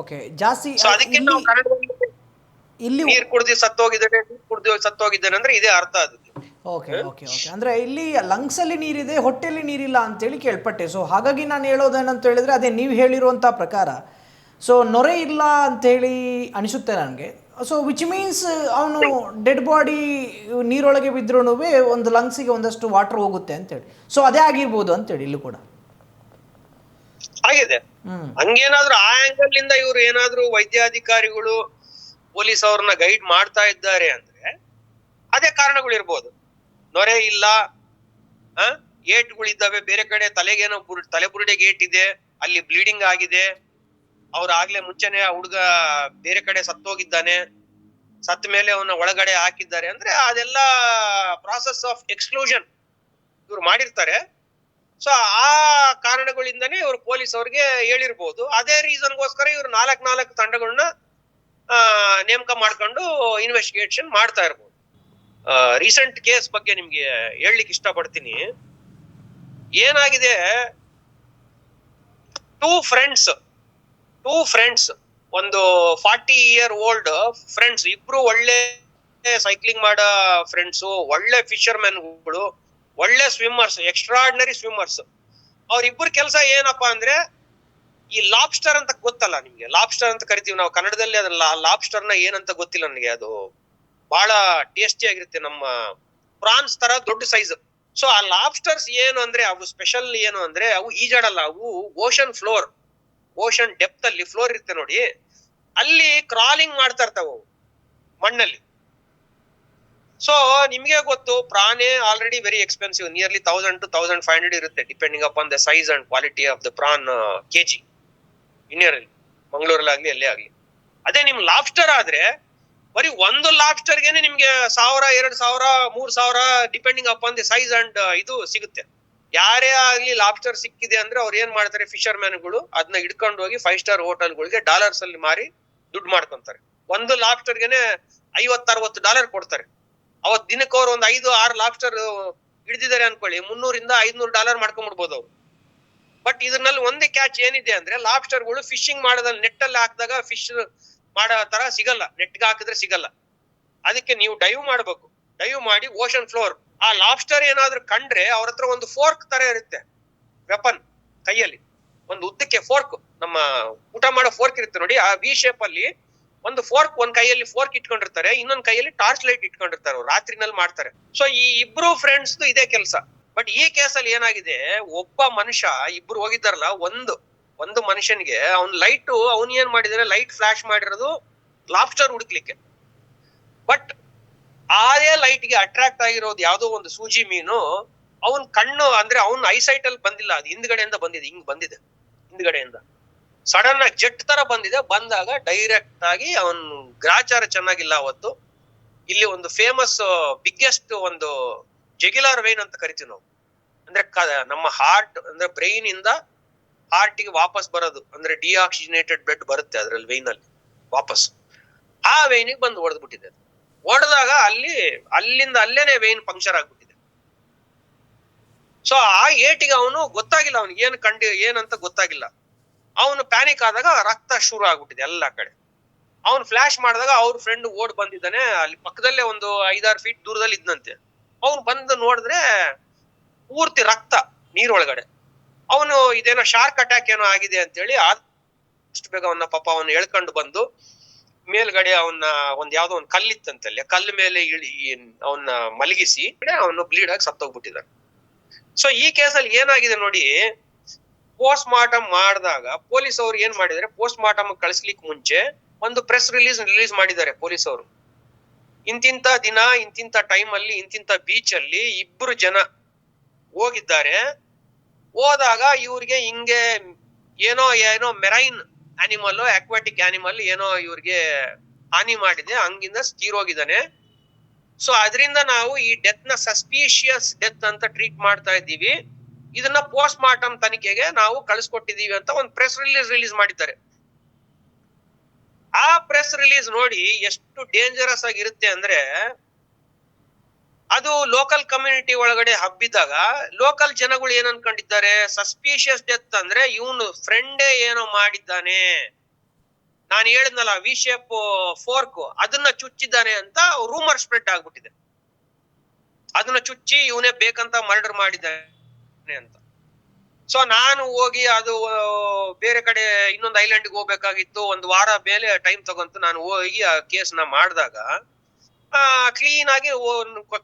ಓಕೆ. ಜಾಸ್ತಿ ಅದಕ್ಕೆ ನಾವು ಇಲ್ಲಿ ನೀರ್ ಕುಡ್ದು ಸತ್ತೋಗಿದ್ದಾನೆ ಅಂದ್ರೆ ಇದೇ ಅರ್ಥ ಅದು. Okay okay okay. ಅಂದ್ರೆ ಇಲ್ಲಿ ಲಂಗ್ಸ್ ಅಲ್ಲಿ ನೀರಿದೆ, ಹೊಟ್ಟೆಯಲ್ಲಿ ನೀರಿಲ್ಲ ಅಂತೇಳಿ ಕೇಳ್ಪಟ್ಟೆ. ಸೊ ಹಾಗಾಗಿ ನಾನು ಹೇಳೋದೇನಂತ ಹೇಳಿದ್ರೆ ಅದೇ ನೀವು ಹೇಳಿರುವಂಥ ಪ್ರಕಾರ. ಸೊ ನೊರೆ ಇಲ್ಲ ಅಂತೇಳಿ ಅನಿಸುತ್ತೆ ನನಗೆ. ಸೊ ವಿಚ್ ಮೀನ್ಸ್ ಅವನು ಡೆಡ್ ಬಾಡಿ ನೀರೊಳಗೆ ಬಿದ್ರೂ ಒಂದು ಲಂಗ್ಸಿಗೆ ಒಂದಷ್ಟು ವಾಟರ್ ಹೋಗುತ್ತೆ ಅಂತೇಳಿ. ಸೊ ಅದೇ ಆಗಿರ್ಬೋದು ಅಂತೇಳಿ ಇಲ್ಲೂ ಕೂಡ ಆಗಿದೆ. ಹಂಗೇನಾದ್ರೂ ಆ ಆಂಗಲ್ ಇಂದ ಇವ್ರು ಏನಾದ್ರೂ ವೈದ್ಯಾಧಿಕಾರಿಗಳು ಪೊಲೀಸ್ ಅವ್ರನ್ನ ಗೈಡ್ ಮಾಡ್ತಾ ಇದ್ದಾರೆ ಅಂದ್ರೆ ಅದೇ ಕಾರಣಗಳು ಇರ್ಬೋದು. ನೊರೆ ಇಲ್ಲ, ಏಟ್ಗಳಿದ್ದಾವೆ ಬೇರೆ ಕಡೆ, ತಲೆಗೇನೋ ತಲೆಬುರುಡೆಗೆ ಏಟಿದೆ, ಅಲ್ಲಿ ಬ್ಲೀಡಿಂಗ್ ಆಗಿದೆ, ಆಗ್ಲೇ ಮುಂಚೆನೆ ಆ ಹುಡುಗ ಬೇರೆ ಕಡೆ ಸತ್ತೋಗಿದ್ದಾನೆ, ಸತ್ತ ಮೇಲೆ ಅವನ ಒಳಗಡೆ ಹಾಕಿದ್ದಾರೆ ಅಂದ್ರೆ ಅದೆಲ್ಲ ಪ್ರಾಸೆಸ್ ಆಫ್ ಎಕ್ಸ್ಕ್ಲೂಷನ್ ಇವ್ರು ಮಾಡಿರ್ತಾರೆ. ಸೊ ಆ ಕಾರಣಗಳಿಂದನೇ ಇವ್ರು ಪೊಲೀಸ್ ಅವ್ರಿಗೆ ಹೇಳಿರ್ಬೋದು. ಅದೇ ರೀಸನ್ಗೋಸ್ಕರ ಇವ್ರು ನಾಲ್ಕು ತಂಡಗಳನ್ನ ನೇಮಕ ಮಾಡ್ಕೊಂಡು ಇನ್ವೆಸ್ಟಿಗೇಷನ್ ಮಾಡ್ತಾ ಇರ್ಬೋದು. ರೀಸೆಂಟ್ ಕೇಸ್ ಬಗ್ಗೆ ನಿಮ್ಗೆ ಹೇಳಲಿಕ್ಕೆ ಇಷ್ಟಪಡ್ತೀನಿ. ಏನಾಗಿದೆ, ಟೂ ಫ್ರೆಂಡ್ಸ್ ಒಂದು 40-year-old ಫ್ರೆಂಡ್ಸ್, ಇಬ್ರು ಒಳ್ಳೆ ಸೈಕ್ಲಿಂಗ್ ಮಾಡೋ ಫ್ರೆಂಡ್ಸ್, ಒಳ್ಳೆ ಫಿಶರ್ಮನ್ಗಳು, ಒಳ್ಳೆ ಸ್ವಿಮ್ಮರ್ಸ್, ಎಕ್ಸ್ಟ್ರಾರ್ಡಿನರಿ ಸ್ವಿಮ್ಮರ್ಸ್. ಅವ್ರಿಬ್ರು ಕೆಲಸ ಏನಪ್ಪಾ ಅಂದ್ರೆ, ಈ ಲಾಬ್ಸ್ಟರ್ ಅಂತ ಗೊತ್ತಲ್ಲ ನಿಮ್ಗೆ, ಲಾಬ್ಸ್ಟರ್ ಅಂತ ಕರಿತೀವಿ ನಾವು ಕನ್ನಡದಲ್ಲಿ. ಅದನ್ನ ಲಾಬ್ಸ್ಟರ್ ನ ಏನಂತ ಗೊತ್ತಿಲ್ಲ ನನಗೆ. ಅದು ಬಹಳ ಟೇಸ್ಟಿ ಆಗಿರುತ್ತೆ, ನಮ್ಮ ಪ್ರಾನ್ಸ್ ತರ ದೊಡ್ಡ ಸೈಜ್. ಸೊ ಆ ಲಾಬ್ಸ್ಟರ್ಸ್ ಏನು ಅಂದ್ರೆ, ಅವು ಸ್ಪೆಷಲ್ ಏನು ಅಂದ್ರೆ, ಅವು ಈಜಾಡಲ್ಲ. ಅವು ಓಷನ್ ಡೆಪ್ತ್ ಅಲ್ಲಿ ಫ್ಲೋರ್ ಇರುತ್ತೆ ನೋಡಿ, ಅಲ್ಲಿ ಕ್ರಾಲಿಂಗ್ ಮಾಡ್ತಾ ಇರ್ತಾವ ಮಣ್ಣಲ್ಲಿ. ಸೊ ನಿಮ್ಗೆ ಗೊತ್ತು, ಪ್ರಾಣಿ already very expensive, nearly 1000 to 1500 ಇರುತ್ತೆ, depending upon the size and quality of the prawn KG ಇಂಡಿಯಾದಲ್ಲಿ, ಮಂಗಳೂರಲ್ಲಿ ಆಗ್ಲಿ ಎಲ್ಲೇ ಆಗ್ಲಿ. ಅದೇ ನಿಮ್ ಲಾಬ್ಸ್ಟರ್ ಆದ್ರೆ ಬರೀ ಒಂದು ಲಾಬ್ಸ್ಟರ್ಗೆನೆ ನಿಮ್ಗೆ 1000, 2000, 3000 depending upon the size and ಇದು ಸಿಗುತ್ತೆ. ಯಾರೇ ಆಗ್ಲಿ ಲಾಬ್ಸ್ಟರ್ ಸಿಕ್ಕಿದೆ ಅಂದ್ರೆ ಅವ್ರು ಏನ್ ಮಾಡ್ತಾರೆ, ಫಿಶರ್ ಮ್ಯಾನ್ಗಳು ಅದನ್ನ ಹಿಡ್ಕೊಂಡು ಹೋಗಿ 5 star ಹೋಟೆಲ್ಗಳಿಗೆ ಡಾಲರ್ಸ್ ಅಲ್ಲಿ ಮಾರಿ ದುಡ್ಡು ಮಾಡ್ಕೊಂತಾರೆ. ಒಂದು ಲಾಬ್ಸ್ಟರ್ಗೆನೆ $50-60 ಕೊಡ್ತಾರೆ. ಅವತ್ ದಿನಕ್ಕೆ ಅವ್ರು ಒಂದು 5-6 ಲಾಬ್ಸ್ಟರ್ ಹಿಡಿದಿದ್ದಾರೆ ಅನ್ಕೊಳ್ಳಿ, $300-500 ಮಾಡ್ಕೊಂಡ್ಬಿಡ್ಬೋದು ಅವ್ರು. ಬಟ್ ಇದ್ರಲ್ಲಿ ಒಂದೇ ಕ್ಯಾಚ್ ಏನಿದೆ ಅಂದ್ರೆ, ಲಾಬ್ಸ್ಟರ್ಗಳು ಫಿಶಿಂಗ್ ಮಾಡೋದ್ರಲ್ಲಿ ನೆಟ್ ಅಲ್ಲಿ ಹಾಕಿದಾಗ ಫಿಶ್ ಮಾಡೋ ತರ ಸಿಗಲ್ಲ, ನೆಟ್ಗೆ ಹಾಕಿದ್ರೆ ಸಿಗಲ್ಲ. ಅದಕ್ಕೆ ನೀವು ಡೈವ್ ಮಾಡ್ಬೇಕು. ಡೈವ್ ಮಾಡಿ ಓಷನ್ ಫ್ಲೋರ್, ಆ ಲಾಬ್ಸ್ಟರ್ ಏನಾದ್ರೂ ಕಂಡ್ರೆ ಅವ್ರ ಹತ್ರ ಒಂದು ಫೋರ್ಕ್ ತರ ಇರುತ್ತೆ, ವೆಪನ್ ಕೈಯಲ್ಲಿ, ಒಂದು ಉದ್ದಕ್ಕೆ ಫೋರ್ಕ್, ನಮ್ಮ ಊಟ ಮಾಡೋ ಫೋರ್ಕ್ ಇರುತ್ತೆ ನೋಡಿ, ಆ ವಿ ಶೇಪ್ ಅಲ್ಲಿ ಒಂದು ಫೋರ್ಕ್, ಒಂದ್ ಕೈಯಲ್ಲಿ ಫೋರ್ಕ್ ಇಟ್ಕೊಂಡಿರ್ತಾರೆ, ಇನ್ನೊಂದ್ ಕೈಯಲ್ಲಿ ಟಾರ್ಚ್ ಲೈಟ್ ಇಟ್ಕೊಂಡಿರ್ತಾರೆ, ರಾತ್ರಿನಲ್ಲಿ ಮಾಡ್ತಾರೆ. ಸೊ ಈ ಇಬ್ರು ಫ್ರೆಂಡ್ಸ್ ಇದೇ ಕೆಲಸ. ಬಟ್ ಈ ಕೇಸಲ್ಲಿ ಏನಾಗಿದೆ, ಒಬ್ಬ ಮನುಷ್ಯ, ಇಬ್ರು ಹೋಗಿದ್ದಾರಲ್ಲ, ಒಂದು ಮನುಷ್ಯನಿಗೆ ಅವ್ನ್ ಏನ್ ಮಾಡಿದಾರೆ, ಲೈಟ್ ಫ್ಲಾಶ್ ಮಾಡಿರೋದು ಲಾಬ್ಸ್ಟರ್ ಹುಡುಕ್ಲಿಕ್ಕೆ. ಬಟ್ ಅದೇ ಲೈಟ್ ಗೆ ಅಟ್ರಾಕ್ಟ್ ಆಗಿರೋದು ಯಾವ್ದೋ ಒಂದು ಸೂಜಿ ಮೀನು ಅವನ್ ಕಣ್ಣು, ಅಂದ್ರೆ ಅವ್ನ್ ಐಸೈಟ್ ಅಲ್ಲಿ ಬಂದಿಲ್ಲ, ಅದು ಹಿಂದ್ಗಡೆಯಿಂದ ಬಂದಿದೆ, ಹಿಂಗ್ ಬಂದಿದೆ ಹಿಂದ್ಗಡೆಯಿಂದ, ಸಡನ್ ಆಗಿ ಜೆಟ್ ತರ ಬಂದಿದೆ. ಬಂದಾಗ ಡೈರೆಕ್ಟ್ ಆಗಿ ಅವನ್ ಗ್ರಾಚಾರ ಚೆನ್ನಾಗಿಲ್ಲ ಅವತ್ತು. ಇಲ್ಲಿ ಒಂದು ಫೇಮಸ್ ಬಿಗ್ಗೆಸ್ಟ್ ಒಂದು ಜೆಗ್ಯುಲರ್ ವೈನ್ ಅಂತ ಕರಿತೀವಿ ನಾವು, ಅಂದ್ರೆ ನಮ್ಮ ಹಾರ್ಟ್, ಅಂದ್ರೆ ಬ್ರೈನ್ ಇಂದ ಹಾರ್ಟ್ ಗೆ ವಾಪಸ್ ಬರೋದು, ಅಂದ್ರೆ ಡಿಆಕ್ಸಿಜನೇಟೆಡ್ ಬ್ಲಡ್ ಬರುತ್ತೆ ಅದ್ರಲ್ಲಿ ವೈನ್ ಅಲ್ಲಿ ವಾಪಸ್. ಆ ವೈನಿಗೆ ಬಂದು ಹೊಡೆದ್ಬಿಟ್ಟಿದೆ. ಹೊಡೆದಾಗ ಅಲ್ಲಿಂದ ಅಲ್ಲೇನೆ ವೈನ್ ಪಂಕ್ಚರ್ ಆಗ್ಬಿಟ್ಟಿದೆ. ಸೊ ಆ ಏಟಿಗೆ ಅವನು ಗೊತ್ತಾಗಿಲ್ಲ, ಅವ್ನಿಗೆ ಏನಂತ ಗೊತ್ತಾಗಿಲ್ಲ. ಅವನು ಪ್ಯಾನಿಕ್ ಆದಾಗ ರಕ್ತ ಶುರು ಆಗ್ಬಿಟ್ಟಿದೆ ಎಲ್ಲಾ ಕಡೆ. ಅವನು ಫ್ಲಾಶ್ ಮಾಡಿದಾಗ ಅವ್ರ ಫ್ರೆಂಡ್ ಓಡ್ ಬಂದಿದ್ದಾನೆ, ಅಲ್ಲಿ ಪಕ್ಕದಲ್ಲೇ ಒಂದು 5-6 ಫೀಟ್ ದೂರದಲ್ಲಿ ಇದ್ನಂತೆ. ಅವನು ಬಂದು ನೋಡಿದ್ರೆ ಪೂರ್ತಿ ರಕ್ತ ನೀರೊಳಗಡೆ. ಅವನು ಇದೇನೋ ಶಾರ್ಕ್ ಅಟ್ಯಾಕ್ ಏನೋ ಆಗಿದೆ ಅಂತೇಳಿ ಅಷ್ಟು ಬೇಗ ಅವನ್ನ ಎಳ್ಕೊಂಡು ಬಂದು ಮೇಲ್ಗಡೆ ಯಾವ್ದೋ ಒಂದು ಕಲ್ಲಿತ್ತಂತಲ್ಲಿ, ಕಲ್ಲು ಮೇಲೆ ಅವನ್ನ ಮಲಗಿಸಿ ಅವನು ಬ್ಲೀಡ್ ಆಗಿ ಸತ್ತೋಗ್ಬಿಟ್ಟಿದ್ದಾನೆ. ಸೊ ಈ ಕೇಸಲ್ಲಿ ಏನಾಗಿದೆ ನೋಡಿ, ಪೋಸ್ಟ್ ಮಾರ್ಟಮ್ ಮಾಡಿದಾಗ ಪೊಲೀಸ್ ಅವ್ರು ಏನ್ ಮಾಡಿದಾರೆ, ಪೋಸ್ಟ್ ಮಾರ್ಟಮ್ ಕಳಿಸ್ಲಿಕ್ಕೆ ಮುಂಚೆ ಒಂದು ಪ್ರೆಸ್ ರಿಲೀಸ್ ಮಾಡಿದ್ದಾರೆ ಪೊಲೀಸ್ ಅವರು. ಇಂತಿಂತ ದಿನ, ಇಂತಿಂತ ಟೈಮ್ ಅಲ್ಲಿ, ಇಂತಿಂತ ಬೀಚ್ ಅಲ್ಲಿ 2 ಜನ ಹೋಗಿದ್ದಾರೆ. ಹೋದಾಗ ಇವ್ರಿಗೆ ಹಿಂಗೆ ಏನೋ ಮೆರೈನ್ ಆನಿಮಲ್, ಅಕ್ವಾಟಿಕ್ ಆನಿಮಲ್ ಏನೋ ಇವ್ರಿಗೆ ಹಾನಿ ಮಾಡಿದೆ, ಹಂಗಿಂದ ತೀರೋಗಿದ್ದಾನೆ. ಸೊ ಅದರಿಂದ ನಾವು ಈ ಡೆತ್ ನ ಸಸ್ಪಿಷಿಯಸ್ ಡೆತ್ ಅಂತ ಟ್ರೀಟ್ ಮಾಡ್ತಾ ಇದ್ದೀವಿ, ಇದನ್ನ ಪೋಸ್ಟ್ ಮಾರ್ಟಮ್ ತನಿಖೆಗೆ ನಾವು ಕಳಿಸ್ಕೊಟ್ಟಿದೀವಿ ಅಂತ ಒಂದು ಪ್ರೆಸ್ ರಿಲೀಸ್ ಮಾಡಿದ್ದಾರೆ. ಆ ಪ್ರೆಸ್ ರಿಲೀಸ್ ನೋಡಿ ಎಷ್ಟು ಡೇಂಜರಸ್ ಆಗಿರುತ್ತೆ ಅಂದ್ರೆ, ಅದು ಲೋಕಲ್ ಕಮ್ಯುನಿಟಿ ಒಳಗಡೆ ಹಬ್ಬಿದಾಗ ಲೋಕಲ್ ಜನಗಳು ಏನ್ ಅನ್ಕೊಂಡಿದ್ದಾರೆ, ಸಸ್ಪಿಷಿಯಸ್ ಡೆತ್ ಅಂದ್ರೆ ಇವನು ಫ್ರೆಂಡೇ ಏನೋ ಮಾಡಿದ್ದಾನೆ, ನಾನು ಹೇಳಿದ್ನಲ್ಲ ವಿ ಶೇಪ್ ಫೋರ್ಕ್, ಅದನ್ನ ಚುಚ್ಚಿದ್ದಾನೆ ಅಂತ ರೂಮರ್ ಸ್ಪ್ರೆಡ್ ಆಗ್ಬಿಟ್ಟಿದೆ. ಅದನ್ನ ಚುಚ್ಚಿ ಇವನೇ ಬೇಕಂತ ಮರ್ಡರ್ ಮಾಡಿದ್ದಾನೆ ಅಂತ. ಸೊ ನಾನು ಹೋಗಿ, ಅದು ಬೇರೆ ಕಡೆ ಇನ್ನೊಂದು ಐಲ್ಯಾಂಡ್ಗೆ ಹೋಗ್ಬೇಕಾಗಿತ್ತು, 1 ವಾರ ಮೇಲೆ ಟೈಮ್ ತಗೊಂತು. ನಾನು ಹೋಗಿ ಆ ಕೇಸ್ನ ಮಾಡಿದಾಗ ಕ್ಲೀನ್ ಆಗಿ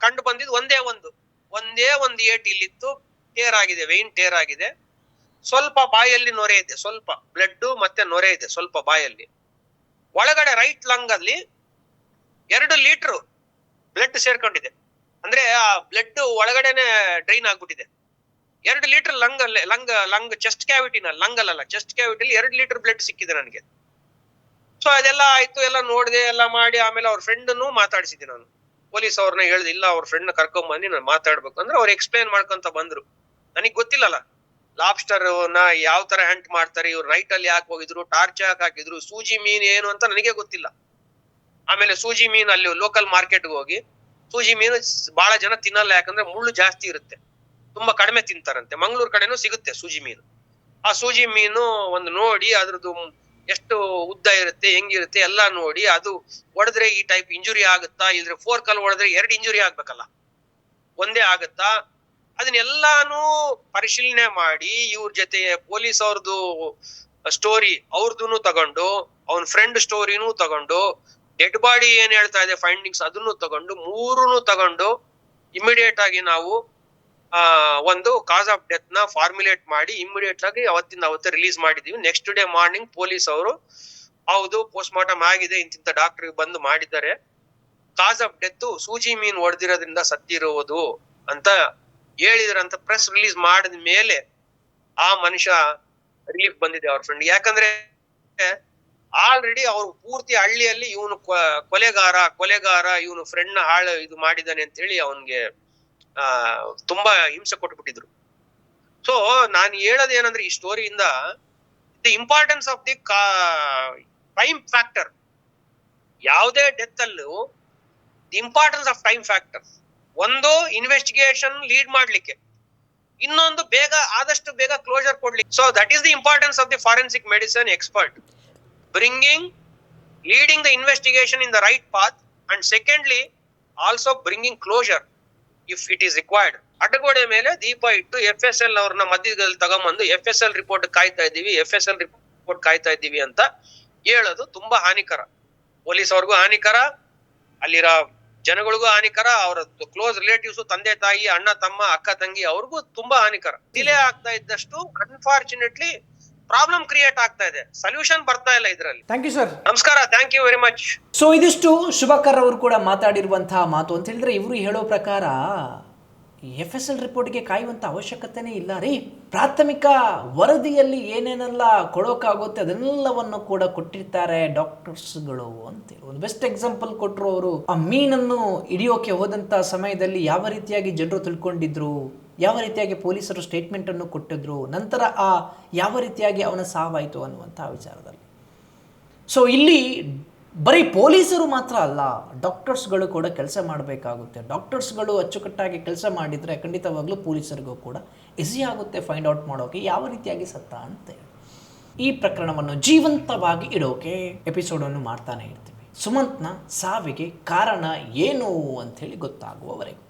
ಕಂಡು ಬಂದಿದ್ದು ಒಂದೇ ಒಂದು ಏಟ್ ಇಲ್ಲಿತ್ತು, ಟೇರ್ ಆಗಿದೆ, ವೈನ್ ಟೇರ್ ಆಗಿದೆ. ಸ್ವಲ್ಪ ಬಾಯಲ್ಲಿ ನೊರೆ ಇದೆ, ಸ್ವಲ್ಪ ಬ್ಲಡ್ ಮತ್ತೆ ನೊರೆ ಇದೆ ಸ್ವಲ್ಪ ಬಾಯಲ್ಲಿ. ಒಳಗಡೆ ರೈಟ್ ಲಂಗ್ ಅಲ್ಲಿ 2 ಲೀಟರ್ ಬ್ಲಡ್ ಸೇರ್ಕೊಂಡಿದೆ, ಅಂದ್ರೆ ಆ ಬ್ಲಡ್ ಒಳಗಡೆನೆ ಡ್ರೈನ್ ಆಗ್ಬಿಟ್ಟಿದೆ. 2 ಲೀಟರ್ ಲಂಗ್ ಚೆಸ್ಟ್ ಲಂಗಲ್ಲ ಚೆಸ್ಟ್ ಕ್ಯಾವಿಟಿಲಿ 2 ಲೀಟರ್ ಬ್ಲಡ್ ಸಿಕ್ಕಿದೆ ನನಗೆ. ಸೊ ಅದೆಲ್ಲ ಆಯ್ತು, ಎಲ್ಲ ನೋಡಿದೆ, ಎಲ್ಲ ಮಾಡಿ ಆಮೇಲೆ ಅವ್ರ ಫ್ರೆಂಡ್ನು ಮಾತಾಡ್ಸಿದ್ದೆ ನಾನು. ಪೊಲೀಸ್ ಅವ್ರನ್ನ ಹೇಳ್ದೆ, ಇಲ್ಲ ಅವ್ರ ಫ್ರೆಂಡ್ ಕರ್ಕೊಂಡ್ ಬಂದು ನಾನು ಮಾತಾಡ್ಬೇಕು ಅಂದ್ರೆ ಅವ್ರು ಎಕ್ಸ್ಪ್ಲೈನ್ ಮಾಡ್ಕೊಂತ ಬಂದ್ರು. ನನಗ್ ಗೊತ್ತಿಲ್ಲಲ್ಲ ಲಾಬ್ಸ್ಟರ್ ನ ಯಾವ ತರ ಹಂಟ್ ಮಾಡ್ತಾರೆ, ಇವ್ರು ನೈಟ್ ಅಲ್ಲಿ ಯಾಕೆ ಹೋಗಿದ್ರು, ಟಾರ್ಚ್ ಯಾಕೆ ಹಾಕಿದ್ರು, ಸೂಜಿ ಮೀನ್ ಏನು ಅಂತ ನನಗೆ ಗೊತ್ತಿಲ್ಲ. ಆಮೇಲೆ ಸೂಜಿ ಮೀನ್ ಅಲ್ಲಿ ಲೋಕಲ್ ಮಾರ್ಕೆಟ್ಗೆ ಹೋಗಿ, ಸೂಜಿ ಮೀನು ಬಹಳ ಜನ ತಿನ್ನಲ್ಲ, ಯಾಕಂದ್ರೆ ಮುಳ್ಳು ಜಾಸ್ತಿ ಇರುತ್ತೆ, ತುಂಬಾ ಕಡಿಮೆ ತಿಂತಾರಂತೆ. ಮಂಗಳೂರು ಕಡೆನೂ ಸಿಗುತ್ತೆ ಸೂಜಿ ಮೀನು. ಆ ಸೂಜಿ ಮೀನು ಒಂದು ನೋಡಿ ಅದ್ರದ್ದು ಎಷ್ಟು ಉದ್ದ ಇರುತ್ತೆ, ಹೆಂಗಿರುತ್ತೆ ಎಲ್ಲ ನೋಡಿ, ಅದು ಹೊಡೆದ್ರೆ ಈ ಟೈಪ್ ಇಂಜುರಿ ಆಗುತ್ತಾ, ಇಲ್ದ್ರೆ ಫೋರ್ಕಲ್ ಹೊಡೆದ್ರೆ 2 ಇಂಜುರಿ ಆಗ್ಬೇಕಲ್ಲ, ಒಂದೇ ಆಗುತ್ತಾ, ಅದನ್ನೆಲ್ಲಾನು ಪರಿಶೀಲನೆ ಮಾಡಿ ಇವ್ರ ಜೊತೆ ಪೊಲೀಸ್ ಅವ್ರದ್ದು ಸ್ಟೋರಿ ಅವ್ರದೂನು ತಗೊಂಡು, ಅವನ್ ಫ್ರೆಂಡ್ ಸ್ಟೋರಿನೂ ತಗೊಂಡು, ಡೆಡ್ ಬಾಡಿ ಏನ್ ಹೇಳ್ತಾ ಇದೆ ಫೈಂಡಿಂಗ್ಸ್ ಅದನ್ನು ತಗೊಂಡು, ಮೂರನ್ನು ತಗೊಂಡು ಇಮಿಡಿಯೇಟ್ ಆಗಿ ನಾವು ಒಂದು ಕಾಸ್ ಆಫ್ ಡೆತ್ ನ ಫಾರ್ಮುಲೇಟ್ ಮಾಡಿ ಇಮಿಡಿಯೇಟ್ ಆಗಿ ಅವತ್ತೇ ರಿಲೀಸ್ ಮಾಡಿದೀವಿ. ನೆಕ್ಸ್ಟ್ ಡೇ ಮಾರ್ನಿಂಗ್ ಪೊಲೀಸ್ ಅವರು ಹೌದು ಪೋಸ್ಟ್ ಮಾರ್ಟಮ್ ಆಗಿದೆ, ಇಂತಿಂತ ಡಾಕ್ಟರ್ ಬಂದು ಮಾಡಿದ್ದಾರೆ, ಕಾಸ್ ಆಫ್ ಡೆತ್ ಸೂಜಿ ಮೀನ್ ಹೊಡೆದಿರೋದ್ರಿಂದ ಸತ್ತಿರುವುದು ಅಂತ ಹೇಳಿದ್ರಂತ ಪ್ರೆಸ್ ರಿಲೀಸ್ ಮಾಡಿದ ಮೇಲೆ ಆ ಮನುಷ್ಯ ರಿಲೀಫ್ ಬಂದಿದೆ ಅವ್ರ ಫ್ರೆಂಡ್. ಯಾಕಂದ್ರೆ ಆಲ್ರೆಡಿ ಅವ್ರು ಪೂರ್ತಿ ಹಳ್ಳಿಯಲ್ಲಿ ಇವನು ಕೊಲೆಗಾರ ಇವನು ಫ್ರೆಂಡ್ ನ ಇದು ಮಾಡಿದಾನೆ ಅಂತ ಹೇಳಿ ಅವನ್ಗೆ ತುಂಬಾ ಹಿಂಸೆ ಕೊಟ್ಬಿಟ್ಟಿದ್ರು. ಸೊ ನಾನು ಹೇಳೋದೇನಂದ್ರೆ ಈ ಸ್ಟೋರಿಯಿಂದ the importance of the time factor. ಯಾವುದೇ ಡೆತ್ ಅಲ್ಲೂ the importance of time factor. ಒಂದು ಇನ್ವೆಸ್ಟಿಗೇಷನ್ ಲೀಡ್ ಮಾಡ್ಲಿಕ್ಕೆ, ಇನ್ನೊಂದು ಆದಷ್ಟು ಬೇಗ ಕ್ಲೋಜರ್ ಕೊಡ್ಲಿಕ್ಕೆ. So that is the importance of the forensic medicine expert, leading the investigation in the right path, and secondly also bringing closure if it is required. ಅಡ್ಡಗೋಡೆ ಮೇಲೆ ದೀಪ ಇಟ್ಟು FSL ಅವ್ರನ್ನ ಮಧ್ಯದಲ್ಲಿ ತಗೊಂಬಂದು FSL ರಿಪೋರ್ಟ್ ಕಾಯ್ತಾ ಇದ್ದೀವಿ ಅಂತ ಹೇಳೋದು ತುಂಬಾ ಹಾನಿಕರ. ಪೊಲೀಸ್ ಅವ್ರಿಗೂ ಹಾನಿಕರ, ಅಲ್ಲಿರೋ ಜನಗಳಿಗೂ ಹಾನಿಕರ, ಅವರ ಕ್ಲೋಸ್ ರಿಲೇಟಿವ್ಸ್, ತಂದೆ ತಾಯಿ, ಅಣ್ಣ ತಮ್ಮ, ಅಕ್ಕ ತಂಗಿ ಅವ್ರಿಗೂ ತುಂಬಾ ಹಾನಿಕರ. ಡಿಲೇ ಆಗ್ತಾ ಇದ್ದಷ್ಟು ಅನ್ಫಾರ್ಚುನೇಟ್ಲಿ ಪ್ರಾಬ್ಲಮ್ ಕ್ರಿಯೇಟ್ ಆಗ್ತಾ ಇದೆ, ಸೊಲ್ಯೂಷನ್ ಬರ್ತಾ ಇಲ್ಲ ಇದರಲ್ಲಿ. Thank you sir. ನಮಸ್ಕಾರ, thank you very much. So ಇದಿಷ್ಟು ಶುಭಕರ್ ಅವರು ಕೂಡ ಮಾತಾಡಿರುವಂತಹ ಮಾತು. ಅಂತ ಹೇಳಿದ್ರೆ ಇವರು ಹೇಳೋ ಪ್ರಕಾರ FSL ರಿಪೋರ್ಟ್ಗೆ ಕಾಯುವಂಥ ಅವಶ್ಯಕತೆನೇ ಇಲ್ಲ ರೀ. ಪ್ರಾಥಮಿಕ ವರದಿಯಲ್ಲಿ ಏನೇನೆಲ್ಲ ಕೊಡೋಕ್ಕಾಗುತ್ತೆ ಅದನ್ನೆಲ್ಲವನ್ನು ಕೂಡ ಕೊಟ್ಟಿರ್ತಾರೆ ಡಾಕ್ಟರ್ಸ್ಗಳು ಅಂತೇಳಿ ಒಂದು ಬೆಸ್ಟ್ ಎಕ್ಸಾಂಪಲ್ ಕೊಟ್ಟರು ಅವರು. ಆ ಮೀನನ್ನು ಹಿಡಿಯೋಕೆ ಹೋದಂಥ ಸಮಯದಲ್ಲಿ ಯಾವ ರೀತಿಯಾಗಿ ಜನರು ತಿಳ್ಕೊಂಡಿದ್ರು, ಯಾವ ರೀತಿಯಾಗಿ ಪೊಲೀಸರು ಸ್ಟೇಟ್ಮೆಂಟನ್ನು ಕೊಟ್ಟಿದ್ರು, ನಂತರ ಯಾವ ರೀತಿಯಾಗಿ ಅವನ ಸಾವಾಯಿತು ಅನ್ನುವಂಥ ವಿಚಾರದಲ್ಲಿ. ಸೊ ಇಲ್ಲಿ ಬರೀ ಪೊಲೀಸರು ಮಾತ್ರ ಅಲ್ಲ, ಡಾಕ್ಟರ್ಸ್ಗಳು ಕೂಡ ಕೆಲಸ ಮಾಡಬೇಕಾಗುತ್ತೆ. ಡಾಕ್ಟರ್ಸ್ಗಳು ಅಚ್ಚುಕಟ್ಟಾಗಿ ಕೆಲಸ ಮಾಡಿದರೆ ಖಂಡಿತವಾಗ್ಲೂ ಪೊಲೀಸರಿಗೂ ಕೂಡ ಈಸಿ ಆಗುತ್ತೆ ಫೈಂಡ್ ಔಟ್ ಮಾಡೋಕೆ ಯಾವ ರೀತಿಯಾಗಿ ಸತ್ತ ಅಂತೇಳಿ. ಈ ಪ್ರಕರಣವನ್ನು ಜೀವಂತವಾಗಿ ಇಡೋಕೆ ಎಪಿಸೋಡನ್ನು ಮಾಡ್ತಾನೆ ಇರ್ತೀವಿ. ಸುಮಂತ್ನ ಸಾವಿಗೆ ಕಾರಣ ಏನು ಅಂಥೇಳಿ ಗೊತ್ತಾಗುವವರೆಗೆ.